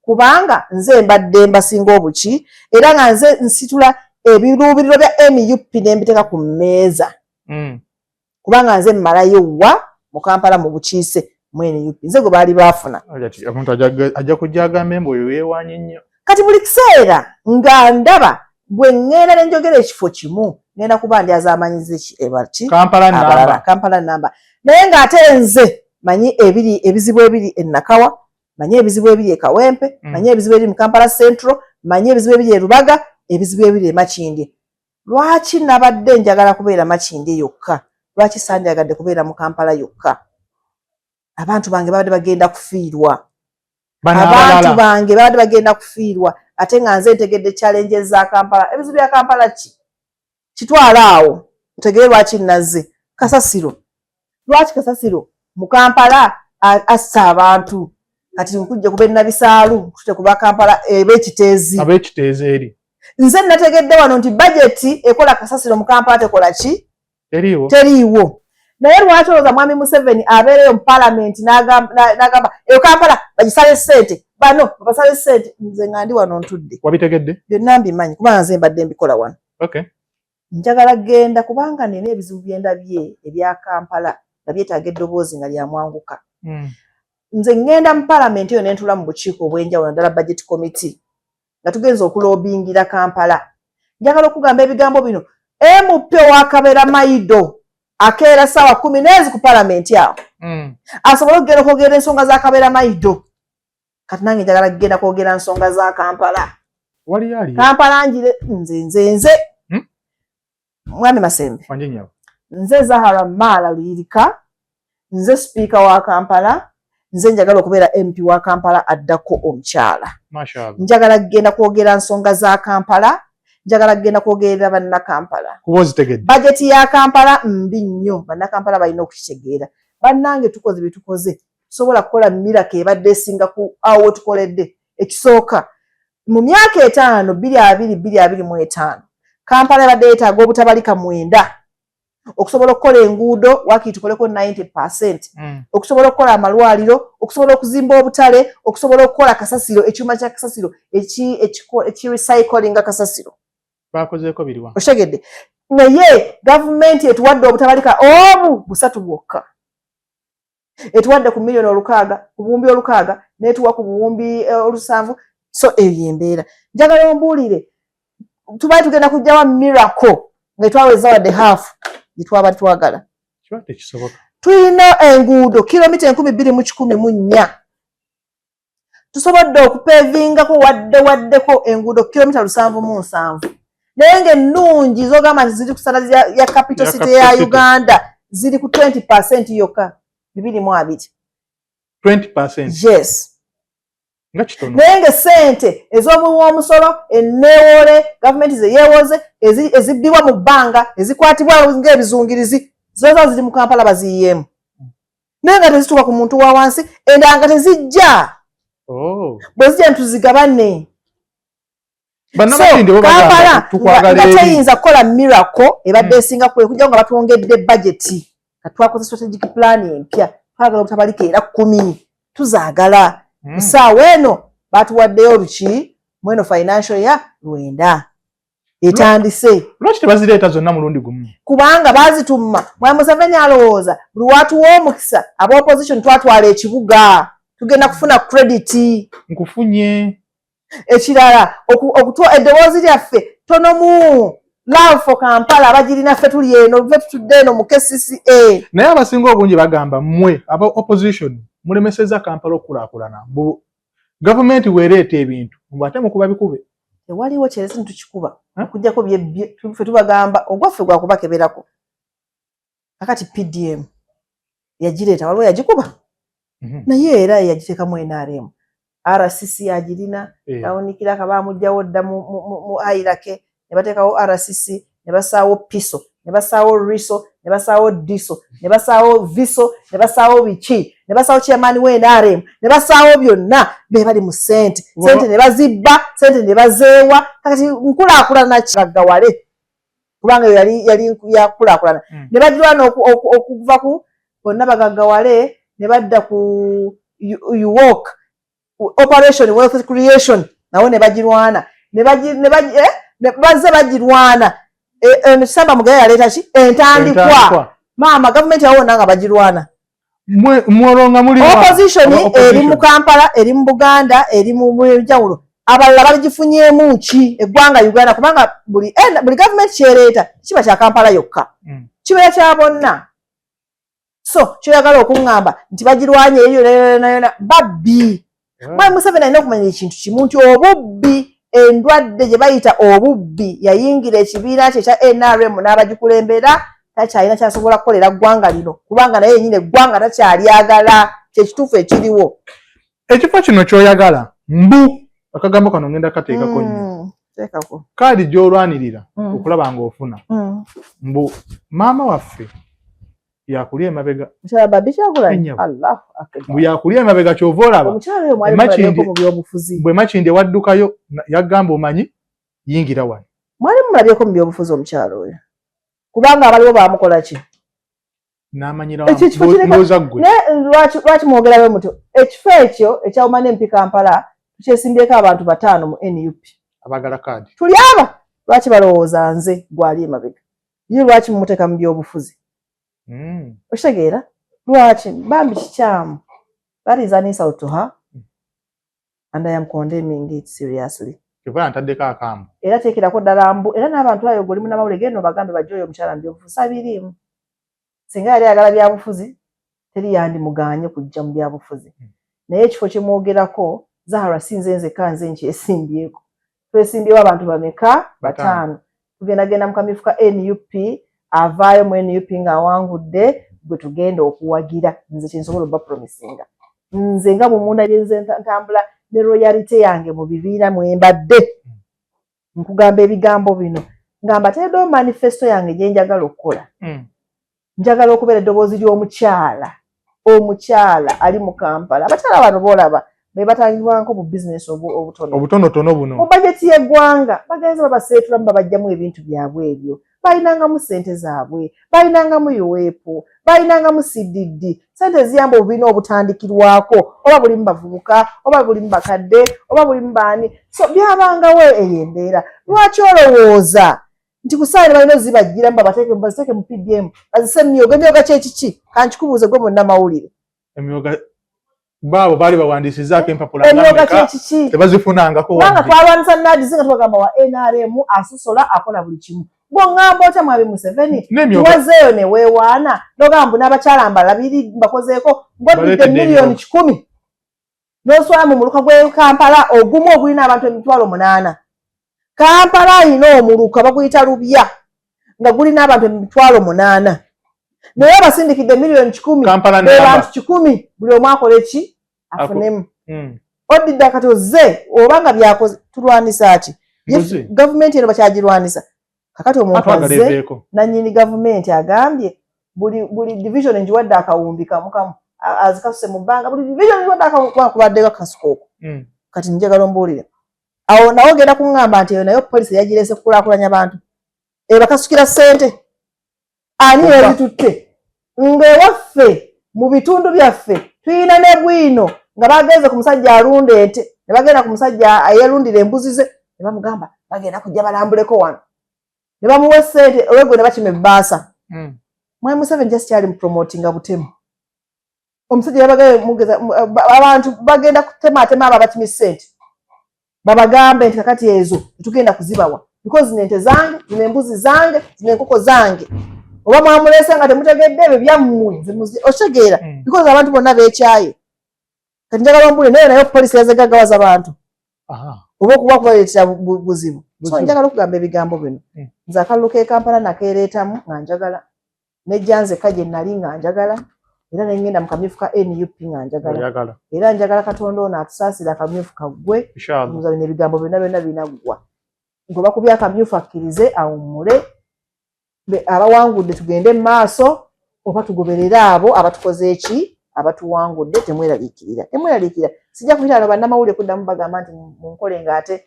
kubanga nze mbadde mbasinga obuki era nga nze nsitula ebiruubiriro bya NUP n'embiteeka ku mmeeza. Kubanga nze mmalayo wa mu Kampala mu bukiise mu NUP. Nze gwe baali baafuna. Omuntu ajja kujja agamba embu oyo weewaanye nnyo. Kati buli kiseera nga ndaba bwe ŋŋenda ne njogera ekifo kimu ngenda kuba ndyazamanyiza Kampala namba. Naye ng'ate nze manyi ebizibu ebiri e Nakawa, manyi ebizibu ebiri e Kawempe, manyi ebizibu ebiri mu Kampala Central, manyi ebizibu ebiri e Rubaga, ebizibu ebiri e Makindye. Lwaki nabadde njagala kubeera Makindye yokka? Lwaki sandyagadde kubeera mu Kampala yokka? Abantu bange babadde bagenda kufiirwa. Abantu bange babadde bagenda kufiirwa. Ate nga nze ntegedde challenges za Kampala. Ebizibu bya Kampala kitwala awo. Ntegere lwaki nazze. Kasasiro. Lwaki Kasasiro mu Kampala assa abantu. Kati nkujja kubeera Nabisaalu, tute kuba Kampala eb'ekiteezi. Ab'ekiteezi eri. Nze nategedde wano nti budget ekola Kasasiro mu Kampala tekola ki? Teriiwo. Naye lwaki olowooza mwami Museveni abeereyo mu Parliament n'agamba eyo Kampala bagisale ssente bano babasale ssente, nze nga ndi wano ntudde. Wabitegedde? Byonna mbimanyi kubanga nze mbadde mbikola wano. Njagala genda kubanga nina ebizibu byendabye ebya Kampala nga byetaaga eddoboozi nga lyamwanguka. nze ngenda mu parliament yo nentula mu bukiiko obwenjawulo naddala budget committee nga tugenza okulobingira Kampala. Njagala okugamba ebigambo bino MP wa Kabera Maido akeera ssaawa 10 ku parliament awo asobola okugenda okwogera ensonga za Kabera Maido. Kati nange njagala kugenda kwogera nsonga za Kampala. Kampala njire nze Mwami Masembe nze Zahara Mala Luyirika nze speaker wa Kampala nze njagala okubeera MP wa Kampala addako omukyala. Njagala kugenda kwogera nsonga za Kampala, njagala kugenda kwogerera banna Kampala. Budget ya Kampala mbi nnyo, banna Kampala balina okukitegeera. Bannange tukoze bye tukoze, tusobola kukola miracle ebadde esinga ku awo tukoledde. Ekisooka mu myaka 5 2025 Kampala yabadde yeetaaga obutabalika 9 okusobola okukola enguudo wakati tukoleko 90%, okusobola okukola amalwaliro, okusobola okuzimba obutale, okusobola okukola kasasiro, ekyuma kya kasasiro eki recycling kasasiro bakozeeko biriwa oshegedde. Naye gavumenti etuwadde obutabalika obu 3 bwokka, etuwadde ku milioni 600 ku buwumbi 600 netuwa ku buwumbi 7. So eyo embeera njagala ombuulire tubaye tugenda kujjawa miracle nga twaweza wadde half gitwaba twagala. Tuyina enguudo kilomita 2214 tusobodde okupevingako waddeko enguudo kilomita 707 naye ng'ennungi zogamba nti ziri ku standards ya capital city ya Uganda ziri ku 20% yokka 22. 20%? Yes. Naye ng'essente ez'omuwa omusolo enneewole gavumenti ze yeewoze ezibbibwa mu bbanga ezikwatibwa ng'ebizungirizi zoza ziri mu Kampala baziyiyeemu naye nga tezituuka ku muntu wa wansi endanga tezijja bwe zijja ntuzigabane. Kampala nga teyinza kukola miracle ebadde esinga kujja nga batwongedde budget katwakoze strategic plan empya twagala obutabalika era 10 tuzaagala. Musaawa eno batuwaddeyo oluki mweno financial ya 9 etandise. Lwaki tebazireeta zonna mulundi gumu? Kubanga bazituma Mwami Museveni alowooza buli watuwa omukisa aba opposition twatwala ekibuga tugenda kufuna credit. Nkufunye ekirala eddoboozi lyaffe tonomu love for Kampala abagirina ffe tuli eno ffe tutudde eno mu KCCA. Naye abasinga obungi bagamba mmwe aba opposition mulemeseza Kampala okulaakulana mbu gavumenti weereeta ebintu mbu ate mukuba bikube. Tewaliwo kyeresi ntukikuba okujjako ffe tubagamba ogwaffe gwakubakeberako. Kakati PDM yagireeta waliwo yagikuba naye era yagiteekamu NRM. RCC yagirina kawunikira kabamujjawo dda mu airake ne bateekawo RCC ne basaawo piso ne basaawo riso ne basaawo diso ne basaawo viso ne basaawo biki ne basaawo chairman we NRM ne basaawo byonna be bali mu sente ne bazibba sente ne bazeewa. Kakati nkulaakulana kiragawale kubanga yali yakulaakulana ne bagirwana okuva ku bonna bagaggawale ne badda ku UWOC Operation Wealth Creation nawo ne bagirwana ne bazze bagirwana. Samba Mugabe yaleeta ki entandikwa maama gavumenti awo nanga bagirwana mworonga muli opposition eri mu Kampala eri mu Buganda eri mu njawulo abalala bagifunyeemu ki eggwanga Uganda kubanga buli gavumenti kyeleeta kiba kya Kampala yokka kibeera kya bonna. So kyoyagala okuŋŋamba nti bagirwanye eyo nayona babbi. Mwami Museveni alina okumanya ekintu kimu nti obubbi endwadde gye bayita obubbi yayingira ekibiina kye kya NRM n'abagikulembera takyalina kyasobola kukolera ggwanga lino kubanga naye yennyini eggwanga takyalyagala kyekituufu ekiriwo. Ekifo kino kyoyagala mbu akagambo kano ngenda kateekako nnyo kaadi gy'olwanirira okulaba ng'ofuna mbu maama waffe yakulya emabega mbu yakulya emabega kyova olaba bwe Makindi waddukayo yagamba omanyi yingira wano. Mwali mulabyeko mu byobufuzi omukyalo oyo kubanga abaliwo bamukola ki n'amanyirawoza ggwe lwaki mwogerayo muto ekifo ekyo ekyawumane empi Kampala tukyesimbyeko abantu 5 mu NUP abagala kaadi tuli aba lwaki balowooza nze gwali emabega ye lwaki mumuteeka mu byobufuzi okitegeera lwaki bambi kikyamu That is an insult to her. And I am condemning it seriously. Kiva ntadde kaakamu. Era teekirako ddala mbu era n'abantu ayo golimu n'amawulire geno bagambe bajja oyo omukyala mu byobufuzi abiriimu. Singa yali ayagala byabufuzi teri yandimuganye kujja mu byabufuzi. Naye ekifo kye mwogerako Zahara sinze nze kanze nkyesimbyeko. Twesimbyewo abantu bameka? 5. Tugendagenda mu kamyufu ka NUP avaayo mu NUP ng'awangudde gwe tugenda okuwagira nze kyensobola obba promisinga. Nze nga bw'omunda byenze ntambula ne royalty yange mu bibiina mwembadde. Nkugamba ebigambo bino. Ngamba teedo manifesto yange gye njagala okukola. Njagala okubeera eddoboozi ly'omukyala. Omukyala ali mu Kampala. Abakyala bano boolaba be batangibwanko mu bizinesi obutono. Obutonotono buno. Mu bajeti y'eggwanga bagenze babaseetulamu babajjamu ebintu byabwe ebyo. Balinangamu ssente zaabwe, balinangamu UEPO, balinangamu CDD, ssente ziyamba obubiina obutandikirwako, oba bulimu bavubuka, oba bulimu bakadde, oba bulimu baani. So byabangawo eyo embeera. Lwaki olowooza nti kusaale balina zibajjiramu babateeke mu PDM, bazise emyoga kyekiki? Kankikubuuze gwe bonna mawulire. Emyoga baabo baali bawandiisizaako empapula n'ameka tebazifunangako. Kubanga twalwanisa Nadizi nga tubagamba wa NRM asusola akola buli kimu. Bwongamba otya mwabe Museveni tuwazeeyo ne weewaana n'ogamba n'abakyala mbala biri bakozeeko mbwadde miliyoni 10 n'oswala mu muluka gw'e Kampala ogumu ogulina abantu 8,000. Kampala alina omuluka baguyita Lubya nga gulina abantu 8,000. Naye basindikidde miliyoni 10 abantu 10 buli omu akole ki afunemu. Odidde kati ozze obanga byakoze tulwanisa ki? Gavumenti eno bakyagirwanisa. Kakati omuntu azze nannyini gavumenti agambye buli division njiwadde akawumbi kamu azikasuse mu bbanga buli division njiwadde akawumbi akasukooko. Kati njagala ombuulire. Awo nawe ogenda kuŋŋamba nti eyo nayo poliisi yagirese kukulaakulanya abantu. Bakasukira ssente. Ani yazitutte? Ng'ewaffe mu bitundu byaffe tuyina ne bwino nga bagenze ku musajja alunda ente ne bagenda ku musajja ayerundira embuzi ze ne bamugamba bagenda kujja balambuleko wano. Ne bamuwa ssente olwegwe ne bakima ebbaasa. Mwami Museveni just kyali mu promotinga butemu. Omusajja yabagaye mugeza abantu bagenda kutematema abo abakima ssente. Babagambe nti kakati ezo tugenda kuzibawa because nente zange zine embuzi zange zine enkoko zange. Oba mwamulesa nga temutegedde ebyo byammwe otegeera because abantu bonna beekyaye. Kati njagala ombule nayo poliisi yazegaggawaza abantu. Oba okuba kubaleetera buzibu. So njagala okugamba ebigambo bino. Nze akalulu k'e Kampala nakeereetamu nga njagala. Nejja nze kaje nali nga njagala. Era nengenda mu kamyufu ka NUP nga njagala. Era njagala Katonda ono atusaasira akamyufu kaggwe. Muza bino ebigambo byonna binaggwa. Ngoba kubya akamyufu akkirize awummule. Abawangudde tugende mu maaso oba tugoberera abo abatukoze eki abatuwangudde temweraliikirira. Temweraliikirira. Sijja kuyitana bannamawulire kuddamu bagamba nti munkole ng'ate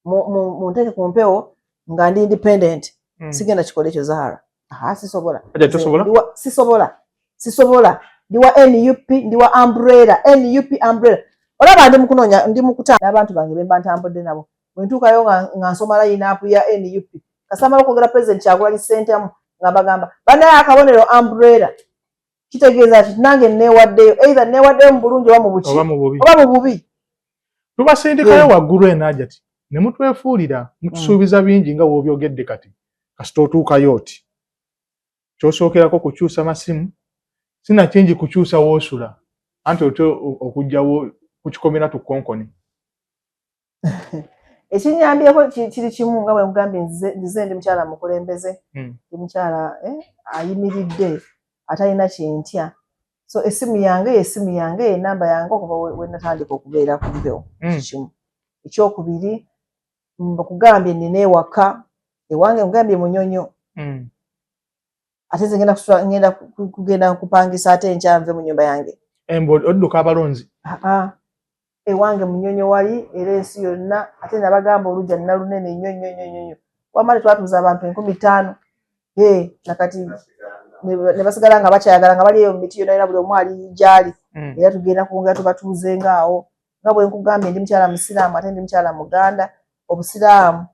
munteeke ku mpewo nga ndi independent. Sigenda kikola ekyo Zahara. Sisobola. Ndi wa NUP, ndi wa umbrella. NUP umbrella. Olaba ndi mukunoonya ndi mukutana n'abantu bange be mba ntambudde nabo. Bwe ntuukayo nga nsoma line-up ya NUP. Kasamala okwogera President Kyagulanyi Ssentamu nga bagamba banaye akabonero umbrella. Kitegeeza nti nange neewaddeyo either neewaddeyo mu bulungi oba mu bubi. Tubasindikayo waggulu enajati ne mutwefuulira mutusuubiza bingi nga bw'obyogedde kati kasita otuukayo oti kyosookerako kukyusa masimu sinakingi kukyusa woosula anti okugjawo kukikomera tukonkoni. Ekinyambyeko kiri kimu nga bwe mugambye nzize ndi mukyala mukulembeze. Ndi mukyala ayimiridde atalina kyentya. So essimu yange enamba yange okuva we natandika okubeera ku mbewo. Kimu. Ekyokubiri mbakugambye nina ewaka ewange mugambye Munyonyo. Ate nze ngenda kugenda kupangisa ate enkyanve mu nnyumba yange. Odduka abalonzi? Ewange Munyonyo wali era ensi yonna ate nabagamba olujja nina lunene nnyo. Wamala twatuuza abantu 15,000. Nakati ne basigala nga bakyayagala nga bali eyo mu miti yonna era buli omu ali gyali. Era tugenda kwongera tubatuuzenga awo. Nga bwe nkugambye ndi mukyala Musiraamu ate ndi mukyala Muganda. Obusiraamu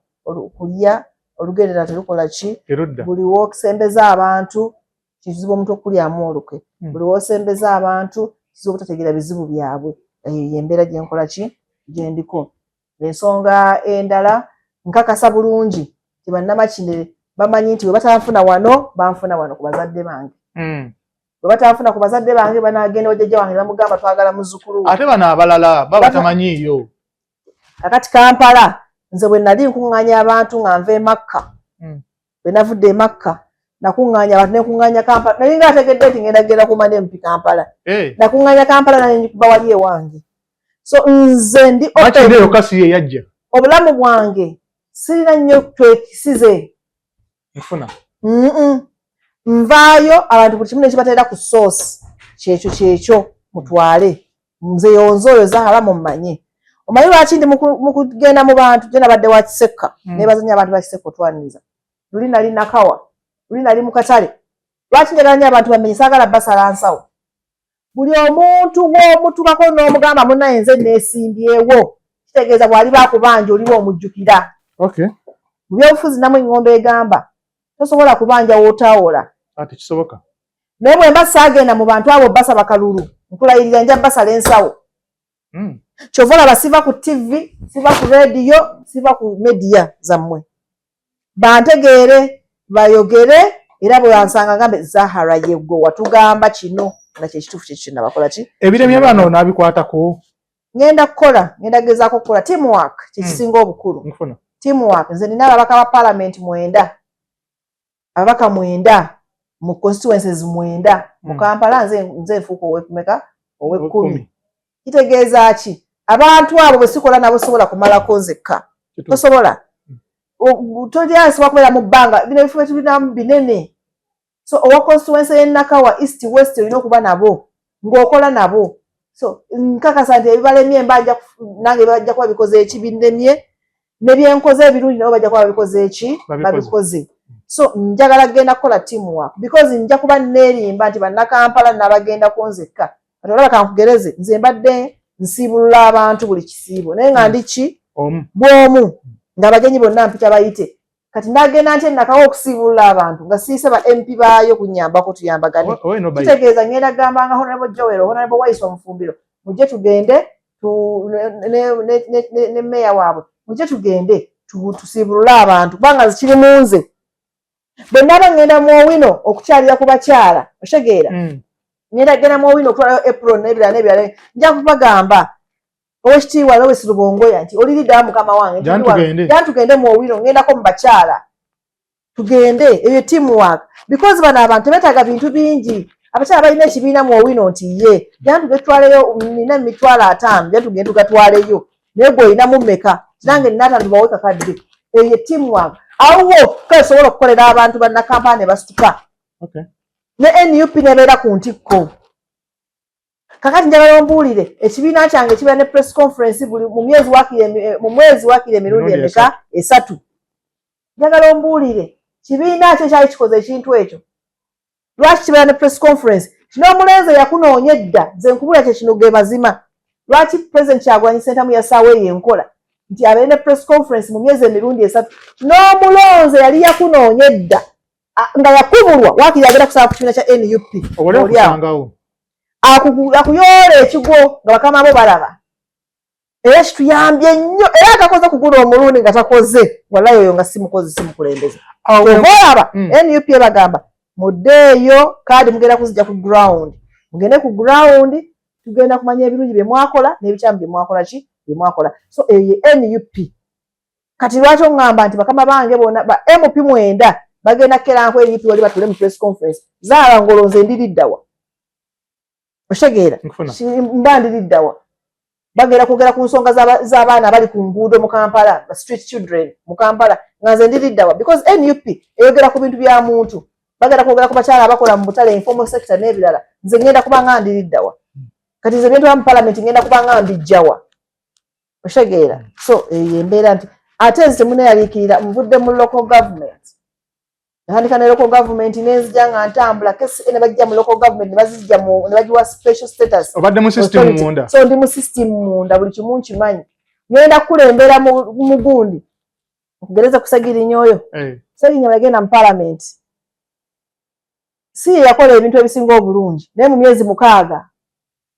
kulya olugendera terukola ki? Buli w'okusembeza abantu kizibu omuntu okulyamu olukwe. Buli w'osembeza abantu kizibu obutategeera bizibu byabwe. Embeera gye nkola ki gye ndiko. Ensonga endala nkakasa bulungi nti bannamakinere bamanyi nti bwe batanfuna wano banfuna wano ku bazadde bange. Bwe batanfuna ku bazadde bange banaagenda wajjajja wange bamugamba twagala muzzukulu. Ate bano abalala baba tamanyiiyo. Kakati Kampala nze bwe nali nkuŋŋaanya abantu nga nva e Makka. Bwe navudde e Makka nakuŋŋaanya abantu ne nkuŋŋaanya Kampala. Nali ng'ategedde nti ngenda genda kuuma n'empi Kampala. Nakuŋŋaanya Kampala naye njikuba wali ewange. So nze ndi Makindero kasi ye yajja. Obulamu bwange sirina nnyo twekisize. Nfuna. Nvaayo abantu buli kimu ne kibateera ku source kyekyo mutwale. Nze yonzo oyo Zahara mumanye. Omanyi lwaki ndi mu kugenda mu bantu gye nabadde wa Kiseka neebazanya abantu ba Kiseka otwaniriza. Luli nali Nakawa, luli nali mu Katale. Lwaki njagala nnyo abantu bamenye saagala basala nsawo. Buli omuntu gw'omutubako n'omugamba munnaye nze neesimbyewo kitegeeza bw'ali baakubanja oliwo omujjukira. Mu byobufuzi namwe engombe egamba tosobola kubanja w'otaawola. Ati kisoboka. Naye bwe mba saagenda mu bantu abo basaba kalulu nkulayirira nja basala ensawo. Kyova olaba siva ku TV, siva ku radio, siva ku media zammwe. Bantegeere bayogere era bwe bansanga ngambe Zahara yegwe watugamba kino nga kyekituufu kyekyo nabakola ki. Ebiremye bano n'abikwatako. Ngenda kukola, ngenda gezaako kukola teamwork kyekisinga obukulu. Teamwork nze nina ababaka ba parliament 9. Ababaka 9 mu constituencies 9 mu Kampala nze nfuuka ow'ekumeka ow'e10. Kitegeeza ki? Abantu abo bwe sikola nabo sobola kumalako nzekka. Tosobola. Tojyansiba kubeera mu bbanga bino ebifo tubinamu binene. So owa constituency y'e Nakawa East West olina okuba nabo ng'okola nabo. So nkakasa nti ebibalemye nange bajja kuba bikoze ekibindemye ne byenkoze ebirungi nabo bajja kuba babikoze eki babikoze. So njagala genda kukola teamwork because nja kuba neerimba nti bannakampala n'abagenda kunzekka. Kati olaba kankugereze nze mbadde nsiibulula abantu buli kisiibo naye nga ndi ki bw'omu ng'abagenyi bonna mpita bayite. Kati nagenda nti Nakawa okusiibulula abantu nga siise ba MP baayo kunnyambako tuyambagane. Kitegeeza ngenda gambanga Honorable Joel, Honorable Waiswa Mufumbiro mujje tugende ne meya waabwe mujje tugende tusiibulule abantu kubanga kiri mu nze. Bwe naba ngenda mu Owino okukyalira ku bakyala otegeera ngenda genda mu Owino okutwalayo April n'ebirala nja kubagamba Owekitiibwa Lois Lubongoya nti oli liddawa mukama wange jan tugende mu Owino ngendako mu bakyala tugende eyo teamwork because bano abantu beetaaga bintu bingi. Abakyala balina ekibiina mu Owino nti ye jan tugende tutwaleyo nina mitwalo 5 jan tugende tugatwaleyo naye gwe olinamu mmeka nange nina 5 bawe kakadde. Eyo teamwork awo kasobola okukolera abantu bannakampala ne basituka ne NUP nebeera ku ntikko. Kakati njagala ombuulire ekibiina kyange kiba ne press conference buli mu mwezi wakiri emirundi emeka 3. Njagala ombuulire kibiina kyo kyali kikoze ekintu ekyo. Lwaki kibeera ne press conference? Kino omulenzi yakunoonya edda nze nkubula kye kino ge mazima. Lwaki President Kyagulanyi Ssentamu yassaawo eyo enkola nti abeere ne press conference mu myezi emirundi 3. N'omulonzi yali yakunoonya edda nga yakubulwa wakiri agenda kusaba ku kibiina kya NUP. Akuyoola ekigo nga bakama abo balaba. Era kituyambye nnyo era akakoze kugula omulundi nga takoze wallahi oyo nga simukozi simukulembeze. Olaba NUP bagamba muddeeyo kaadi mugenda kuzijja ku ground. Mugende ku ground tugenda kumanya ebirungi bye mwakola n'ebikyamu bye mwakola ki bye mwakola. So NUP kati lwaki oŋŋamba nti bakama bange bonna ba MP 9 bagenda keranko NUP wali batule mu press conference. Zahara ngolonze ndiriddawa. Oshegeera mba ndiriddawa. Bagenda kwogera ku nsonga z'abaana abali ku nguudo mu Kampala, street children mu Kampala nga nze ndiriddawa because NUP eyogera ku bintu bya muntu. Bagenda kwogera ku bakyala abakola mu butale informal sector n'ebirala. Nze ngenda kuba nga ndiriddawa. Kati nze bintu mu parliament ngenda kuba nga mbijjawa. Oshegeera. So embeera nti ate nze temuneyaliikirira nvudde mu local government. Nahandika ne local government nenzija nga ntambula kesi ene bajja mu local government ne bazijja mu ne bajiwa special status. Obadde mu system munda. So ndi mu system munda buli kimu nkimanyi. Ngenda kulembera mu gundi. Okugereza kusagiri nyoyo. Sagi nyama yagenda mu parliament. Si yakola ebintu ebisinga obulungi naye mu myezi 6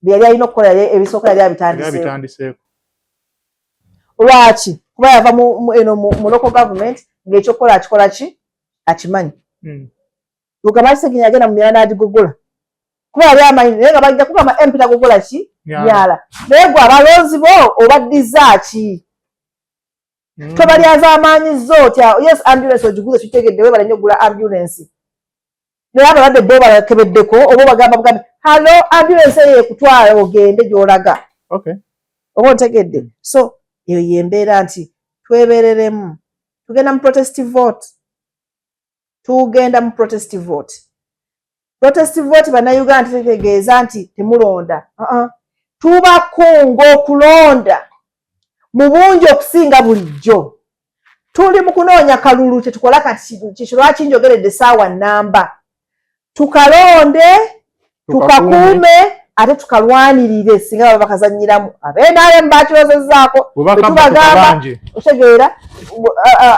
byali alina okukola ebisooka yali abitandiseeko. Lwaki? Kuba yava mu local government ng'ekyokukola akikola ki? Akimanyi. Lugamba Kisegenya agenda mu myala n'agigogola. Kuba yali amanyi naye nga bajja kugamba MP tagogola ki? Myala. Naye gwe abalonzi bo obaddiza ki? Tobalyaza amaanyi zo otya yes ambulance ogiguze kitegedde we balanye ogula ambulance. Naye abalwadde bo balakebeddeko oba bagamba halo ambulance ye kutwala ogende gy'olaga. Okay. Oba ntegedde. So eyo yembeera nti twebereremu. Tugenda mu protest vote. Protest vote bannayuganda tegeeza nti temulonda. Tubakunga okulonda mu bungi okusinga bulijjo. Tuli mu kunoonya kalulu tetukola kati kiki njogeredde saawa namba. Tukalonde, tukakuume, ate tukalwanirire singa baba bakazannyiramu. Ab'NRM bakirozezzaako. Tubagamba otegeera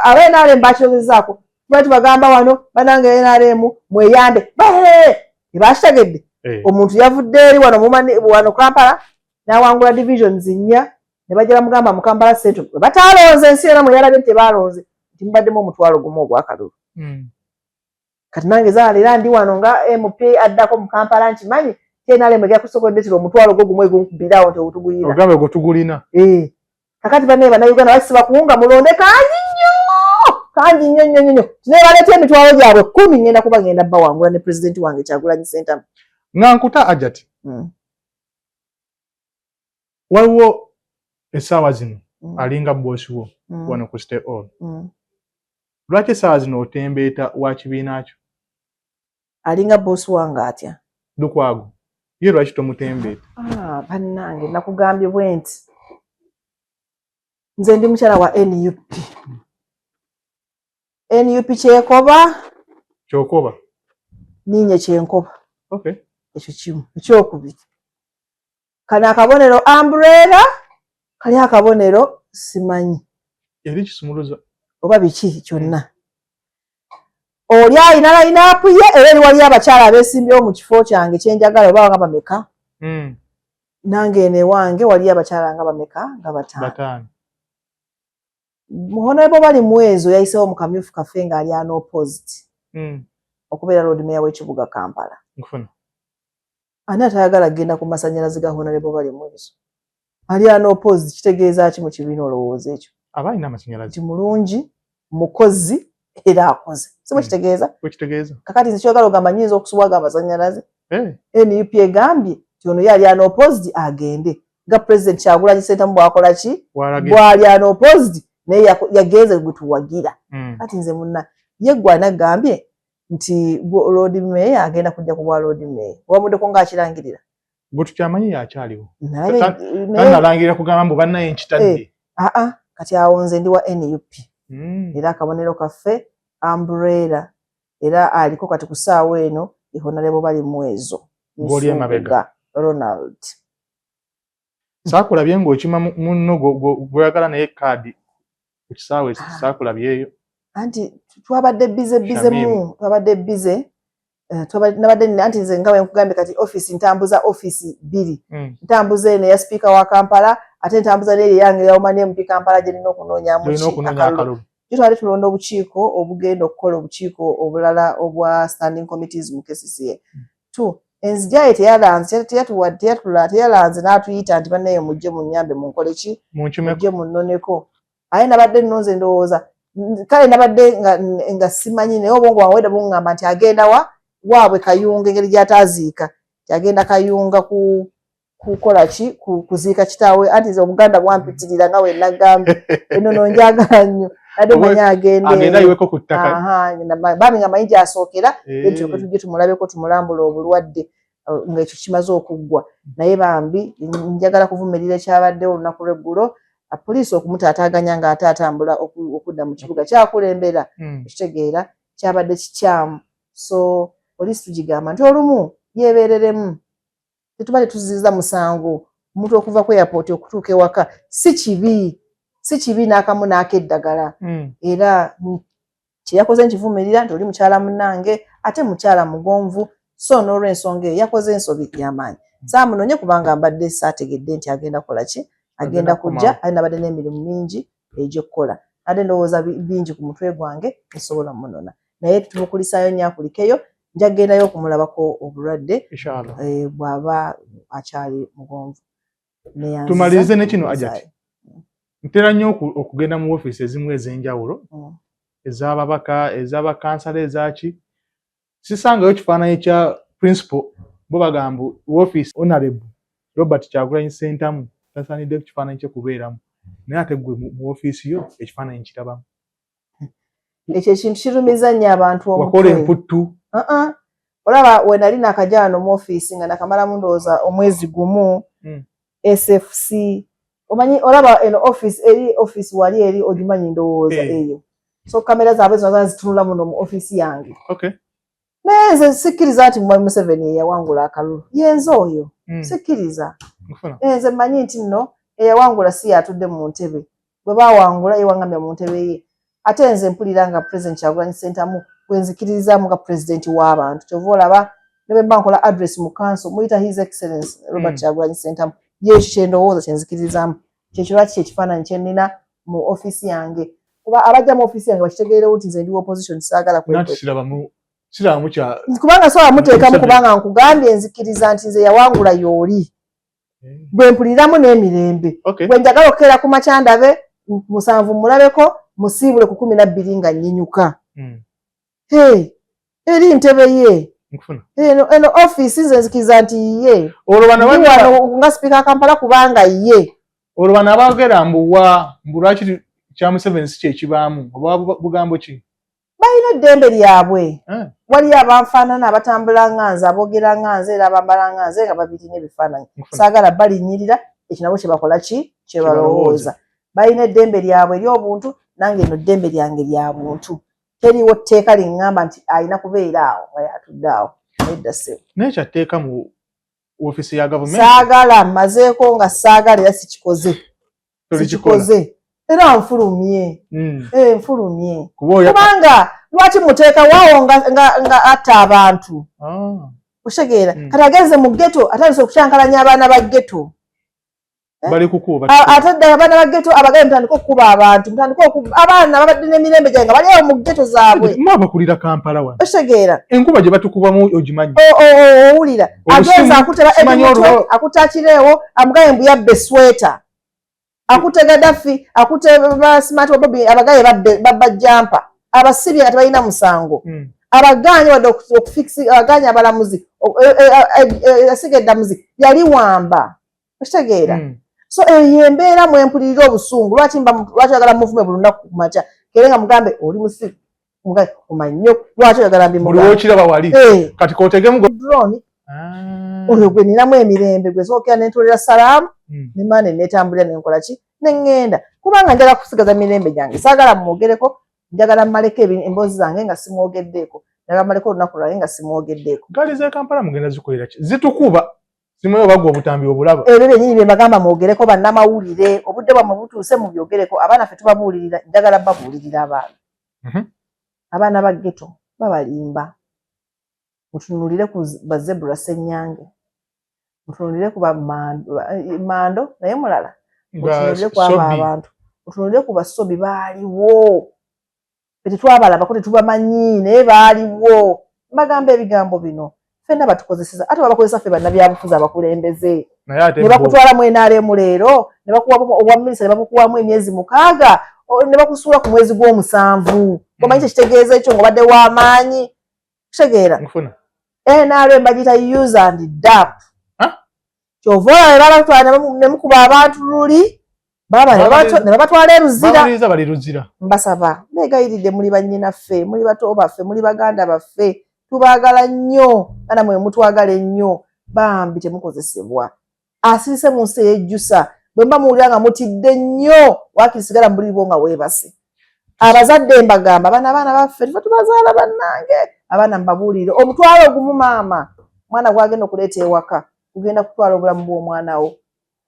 ab'NRM bakirozezzaako. Tubagamba wano banange NRM mweyambe. Tebakitegedde. Omuntu yavudde eri wano Kampala n'awangula divisions 4 ne bajja bamugamba mu Kampala Central. Bataalonze ensi yonna mwe yalabye tebaalonze. Nti mubaddemu omutwalo gumu ogw'akalulu. Kati nange zaalira ndi wano nga MP addako mu Kampala nti manyi NRM egya kusokoddetera omutwalo gwo gumu egunkubirawo nti otugulira. Ogambe gwe tugulina. Kakati banne bannayuganda basiba kuwunga mulonde kangi nnyo. Naye baleeta emitwalo gyabwe 10 ngenda kuba ngenda bawangula ne pulezidenti wange Kyagulanyi Ssentamu. Nga nkuta Ajati. Waliwo essaawa zino alinga boosi wo wano ku Stay All. Lwaki essaawa zino otembeeta wa kibiina kyo? Alinga boosi wange atya? Lukwago. Ye lwaki tomutembeeta? Bannange nakugambye bwe nti nze ndi mukyala wa NUP. NUP Kyekoba ninye Kyenkoba. Okay. Ekyo kimu. Ekyokubiri kano akabonero umbrella kali akabonero simanyi. Eri kisumuluza oba biki kyonna. Oli ayina line-up ye era eri wali abakyala abeesimbyewo mu kifo kyange kyenjagala oba nga bameka. Nange ene wange wali abakyala nga bameka nga bataano. Muhonorable bali mwezo yayisewo mu kamyufu kafe nga ali unopposed. Okubeera road mayor w'ekibuga Kampala. Ani atayagala kugenda ku masannyalaze ga Honorable bali mwezo? Ali unopposed kitegeeza ki mu kibiina olowooza ekyo? Abalina amasannyalaze. Mulungi, mukozi era akoze. Si bwe kitegeeza? Bwe kitegeeza. Kakati nze kyogala ogamba nnyinza okusubwaga amasannyalaze. NUP egambye nti ono yali unopposed agende. Nga President Kyagulanyi Ssentamu bw'akola ki? Bw'ali unopposed naye yagenze gutuwagira. Kati nze munna ye gwe anagambye nti road mayor agenda kujja ku bwa road mayor. Wamuddeko ng'akirangirira. Gwe tukyamanyi yakyaliwo. Tanalangirira kugamba mbu bannaye nkitadde. Kati awo nze ndi wa NUP. Era akabonero kaffe umbrella era aliko kati ku ssaawa eno Honorable bali mwezo. Ng'oli emabega. Ronald. Saakulabye ng'okima munno gw'oyagala naye kaadi ku kisaawe saakulabyeyo. Anti twabadde bize nabadde anti nze nga bwe nkugambye kati office ntambuza office 2. Ntambuza eno ya speaker wa Kampala ate ntambuza n'eri yange yawoma MP Kampala gye nina okunoonyaamu akalulu. Twali tulonda obukiiko obugenda okukola obukiiko obulala obwa standing committees mu KCCA. Enzijjaye teyalanze n'atuyita nti bannaye mujje munnyambe munkole ki? Mujje munnoneko. Aye nabadde nnonze ndowooza. Kale nabadde nga simanyi naye obwongo bwange bungamba nti agenda waabwe Kayunga engeri gy'ataaziika. Agenda Kayunga kukola ki? Kuziika kitaawe. Anti nze Obuganda bwampitirira nga bwe nagambye. Ennono njagala nnyo. Ade manya agenda iweko ku ttaka. Bami nga manyi gy'asookera ekyo tujje tumulabeko tumulambula obulwadde ng'ekyo kimaze okuggwa. Naye bambi njagala kuvumirira ekyabaddewo olunaku lw'eggulo. Poliisi okumutaataaganya ng'ate atambula okudda mu kibuga kyakulembera ekitegeera kyabadde kikyamu. So poliisi tugigamba nti olumu yeebereremu. Tetuba tetuziza musango omuntu okuva ku airport okutuuka ewaka si kibi n'akamu n'akeddagala. Era kye yakoze nkivumirira nti oli mukyala munnange ate mukyala mugonvu so n'olw'ensonga eyo yakoze ensobi y'amaanyi. Saamunonye kubanga mbadde saategedde nti agenda kukola ki agenda kujja alina badde n'emirimu mingi egy'okkola ate ndowooza bingi ku mutwe gwange nsobola munona naye tumukulisaayo nnyo akulikeyo nja kugendayo okumulabako obulwadde bw'aba akyali mugonvu. Tumalirize ne kino Ajati. Ntera nnyo okugenda mu ofiisi ezimu ez'enjawulo ez'ababaka ez'abakansala ezaki sisangayo kifaananyi kya principal bo bagamba ofiisi Honorable Robert Kyagulanyi Ssentamu tasaanidde kifaananyi kye kubeeramu naye ate gwe mu ofiisi yo ekifaananyi kirabamu. Ekyo ekintu kirumiza nnyo abantu omutwe. Wakola emputtu. Olaba we nali nakajano mu ofiisi nga nakamalamu ndowooza omwezi gumu SFC omanyi olaba eno ofiisi wali eri ogimanyi ndowooza eyo so kamera zaabwe zonna zitunula muno mu ofiisi yange. Naye nze sikkiriza nti Mwami Museveni eyawangula akalulu yenze oyo sikkiriza nze mmanyi nti nno eyawangula si yatudde mu ntebe bwe baawangula ewangamya mu ntebe ye ate nze mpulira nga President Kyagulanyi Ssentamu gwe nzikiririzaamu nga President w'abantu kyova olaba ne bwe mba nkola address mu council muyita His Excellency Robert Kyagulanyi Ssentamu ye ekyo kye ndowooza kye nzikirizaamu kyekyo lwaki kyekifaananyi kye nnina mu ofiisi yange kuba abajja mu ofiisi yange bakitegeerewo nti nze ndi opposition saagala kubanga sobola muteekamu kubanga nkugambye nzikiriza nti nze yawangula y'oli bwe mpuliramu n'emirembe bwe njagala okukeera ku makya ndabe 7 mulabeko musiibule ku 12 nga nnyinyuka eri ntebe ye eno ofiisi nze nzikiriza nti ye wano nga sipiika wa Kampala kubanga ye olwo bano abaagera mbu lwaki kya Museveni si kyekibaamu oba bugambo ki balina eddembe lyabwe waliyo abanfaanana abatambula nga nze aboogera nga nze era abambala nga nze nga babirina ebifaananyi saagala balinyirira ekyo nabo kye bakola ki kye balowooza balina eddembe lyabwe ery'obuntu nange eno eddembe lyange lya buntu teriwo tteeka liŋŋamba nti alina kubeera awo nga yatudde awo nedda ssebo naye kyatteeka mu ofiisi ya gavumenti saagala mmazeeko nga saagala era sikikoze era nfulumye nfulumye kubanga lwaki muteeka waawo nga atta abantu otegeera kati agenze mu ghetto atandise okukyankalanya abaana ba ghetto ate ddala abaana ba ghetto abagaye mutandika okukuba abantu abaana babadde n'emirembe gyange nga bali awo mu ghetto zaabwe bakulira Kampala wano otegeera enkuba gye batukubamu ogimanyi owulira agenza akuteba ebimutwe akutakireewo amugaye mbu yabba esweta akute Gaddafi akute Smart Bobi abagaye babba jampa abasibye nga tebalina musango abaganye wadde okufiksi abaganye abalamuzi yasigeddamuzi yali wamba otegeera so eyo embeera mwempulirira obusungu lwaki oyagala muvume buli lunaku ku makya kere nga mugambe oli musiru omanyi nnyo lwaki oyagala mbimuokiraba wali kati kotegemu drone oyo gwe ninamu emirembe gwe sookera nentolera salaamu nemaane netambulira nenkola ki neŋŋenda kubanga njagala kusigaza mirembe gyange saagala mwogereko njagala mmaleko emboozi zange nga simwogeddeeko njagala mmaleko olunaku lwange nga simwogeddeeko gali ze Kampala mugenda zikolera ki zitukuba simanyi obagwa obutambi obulaba ebyo byennyini bye mbagamba mwogereko bannamawulire obudde bwammwe butuuse mubyogereko abaana ffe tubabuulirira njagala babuulirira abaana ba ghetto babalimba mutunulire ku bazebula Ssenyange mutunulire ku Mando naye mulala mutunulire ku abo abantu mutunulire ku basobi baaliwo tetwabalabako tetubamanyi naye baaliwo mbagamba ebigambo bino ffenna batukozeseza ate babakozesa ffe bannabyabufuzi abakulembeze ne bakutwalamu NRM leero ne bakuwamu obwa minisita ne bakuwamu emyezi 6 ne bakusuula ku mwezi gw'omusanvu omanyi kyekitegeeza ekyo ng'obadde w'amaanyi kitegeera NRM bagiyita use and dump kyova olaba babatwala ne mukuba abantu luli ne babatwala eruzira mbasaba neegayiridde muli bannyinaffe muli bato baffe muli baganda baffe tubaagala nnyo ana mwe mutwagala ennyo bambi temukozesebwa asirise mu nsi eyejjusa bwe mba muwulira nga mutidde nnyo wakirisigala mu buli bwo nga weebase abazadde mbagamba abaana baffe tuba tubazaala bannange abaana mbabuulire omutwalo ogumu maama mwana gwagenda okuleeta ewaka kugenda kutwala obulamu bw'omwana wo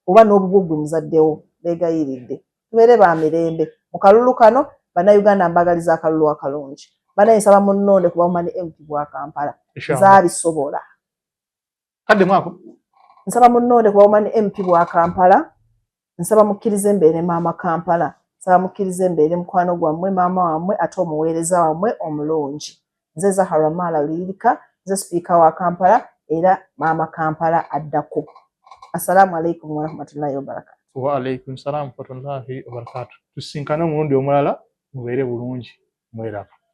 oba n'obubwo gwe muzaddewo beegayiridde tubeere ba mirembe mu kalulu kano bannayuganda mbagaliza akalulu akalungi banayisaba munnonde kuba mumanyi MP bwa Kampala zaabisobola kadde mwako nsaba munnonde kuba omani MP bwa Kampala, nsaba mukkirize mbeere maama Kampala, nsaba mukkirize mbeere mukwano gwammwe maama wammwe ate omuweereza wammwe omulungi. Nze Zahara Mala Lirika, nze sipiika wa Kampala era maama Kampala addako. Assalamu alaikum warahmatullahi wabarakatuh. Wa alaikum salam warahmatullahi wabarakatuh. Tusinkane omulundi omulala mubeere bulungi. Mwerafu.